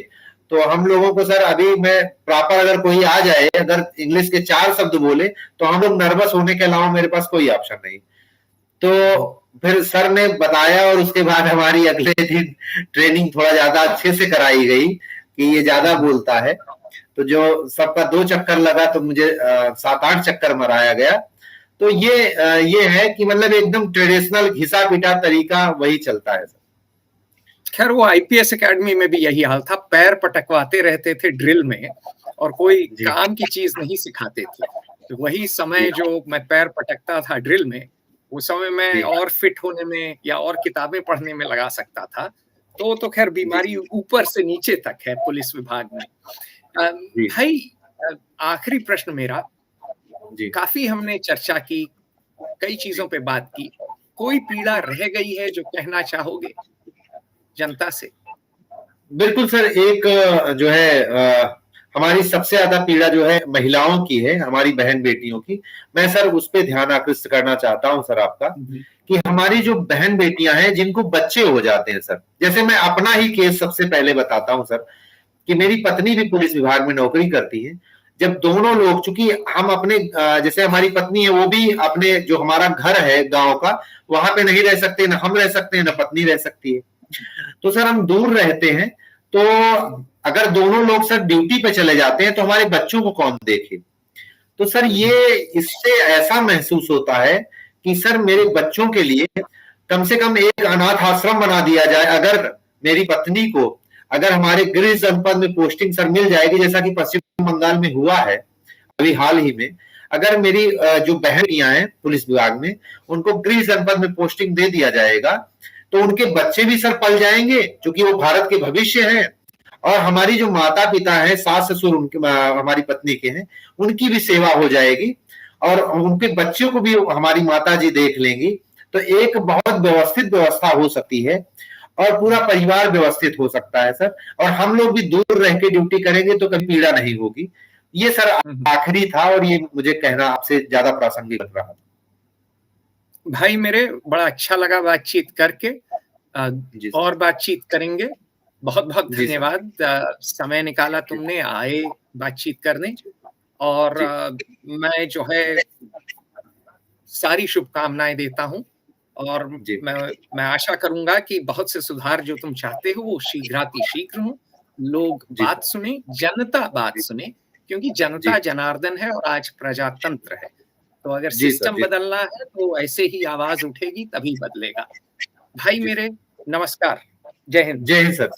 तो हम लोगों को सर अभी मैं प्रॉपर अगर कोई आ जाए अगर इंग्लिश के 4 शब्द बोले तो हम लोग नर्वस होने के अलावा मेरे पास कोई ऑप्शन नहीं। तो फिर सर ने बताया और उसके बाद हमारी अगले दिन ट्रेनिंग थोड़ा ज्यादा अच्छे से कराई गई कि ये ज्यादा बोलता है, तो जो सबका 2 चक्कर लगा तो मुझे 7-8 चक्कर मराया गया। तो ये है कि मतलब एकदम ट्रेडिशनल घिसा पिटा तरीका वही चलता है सर। खैर वो आईपीएस एकेडमी में भी यही हाल था, पैर पटकवाते रहते थे ड्रिल में और कोई काम की चीज नहीं सिखाते थे। तो वही समय जो मैं पैर पटकता था ड्रिल में, उस समय मैं और फिट होने में या और किताबें पढ़ने में लगा सकता था। तो खैर बीमारी ऊपर से नीचे तक है पुलिस विभाग में। भाई आखिरी प्रश्न मेरा, काफी हमने चर्चा की, कई चीजों पे बात की, कोई पीड़ा रह गई है जो कहना चाहोगे जनता से? बिल्कुल सर, एक जो है हमारी सबसे ज्यादा पीड़ा जो है महिलाओं की है, हमारी बहन बेटियों की। मैं सर उस पर ध्यान आकृष्ट करना चाहता हूं सर आपका, कि हमारी जो बहन बेटियां हैं जिनको बच्चे हो जाते हैं सर, जैसे मैं अपना ही केस सबसे पहले बताता हूं सर, कि मेरी पत्नी भी पुलिस विभाग में नौकरी करती है। जब दोनों लोग, चूंकि हम अपने जैसे हमारी पत्नी है वो भी अपने जो हमारा घर है गांव का, वहां पे नहीं रह सकते, ना हम रह सकते हैं ना पत्नी रह सकती है, तो सर हम दूर रहते हैं। तो अगर दोनों लोग सर ड्यूटी पे चले जाते हैं तो हमारे बच्चों को कौन देखे। तो सर ये इससे ऐसा महसूस होता है कि सर मेरे बच्चों के लिए कम से कम एक अनाथ आश्रम बना दिया जाए। अगर मेरी पत्नी को अगर हमारे गृह जनपद में पोस्टिंग सर मिल जाएगी, जैसा कि पश्चिम बंगाल में हुआ है अभी हाल ही में, अगर मेरी जो बहनियां हैं पुलिस विभाग में, उनको गृह जनपद में पोस्टिंग दे दिया जाएगा तो उनके बच्चे भी सर पल जाएंगे, क्योंकि वो भारत के भविष्य हैं। और हमारी जो माता पिता हैं, सास ससुर उनके हमारी पत्नी के हैं, उनकी भी सेवा हो जाएगी और उनके बच्चों को भी हमारी माता जी देख लेंगी। तो एक बहुत व्यवस्थित व्यवस्था हो सकती है और पूरा परिवार व्यवस्थित हो सकता है सर। और हम लोग भी दूर रह के ड्यूटी करेंगे तो कभी पीड़ा नहीं होगी। ये सर आखिरी था और ये मुझे कहना आपसे ज्यादा प्रासंगिक लग रहा। भाई मेरे, बड़ा अच्छा लगा बातचीत करके, और बातचीत करेंगे। बहुत बहुत धन्यवाद, समय निकाला तुमने, आए बातचीत करने। और मैं जो है सारी शुभकामनाएं देता हूं और मैं आशा करूंगा कि बहुत से सुधार जो तुम चाहते हो वो शीघ्रातिशीघ्र हो, लोग बात सुने, जनता बात सुने, क्योंकि जनता जनार्दन है और आज प्रजातंत्र है। तो अगर सिस्टम बदलना है तो ऐसे ही आवाज उठेगी, तभी बदलेगा। भाई मेरे, नमस्कार, जय हिंद। जय हिंद सर।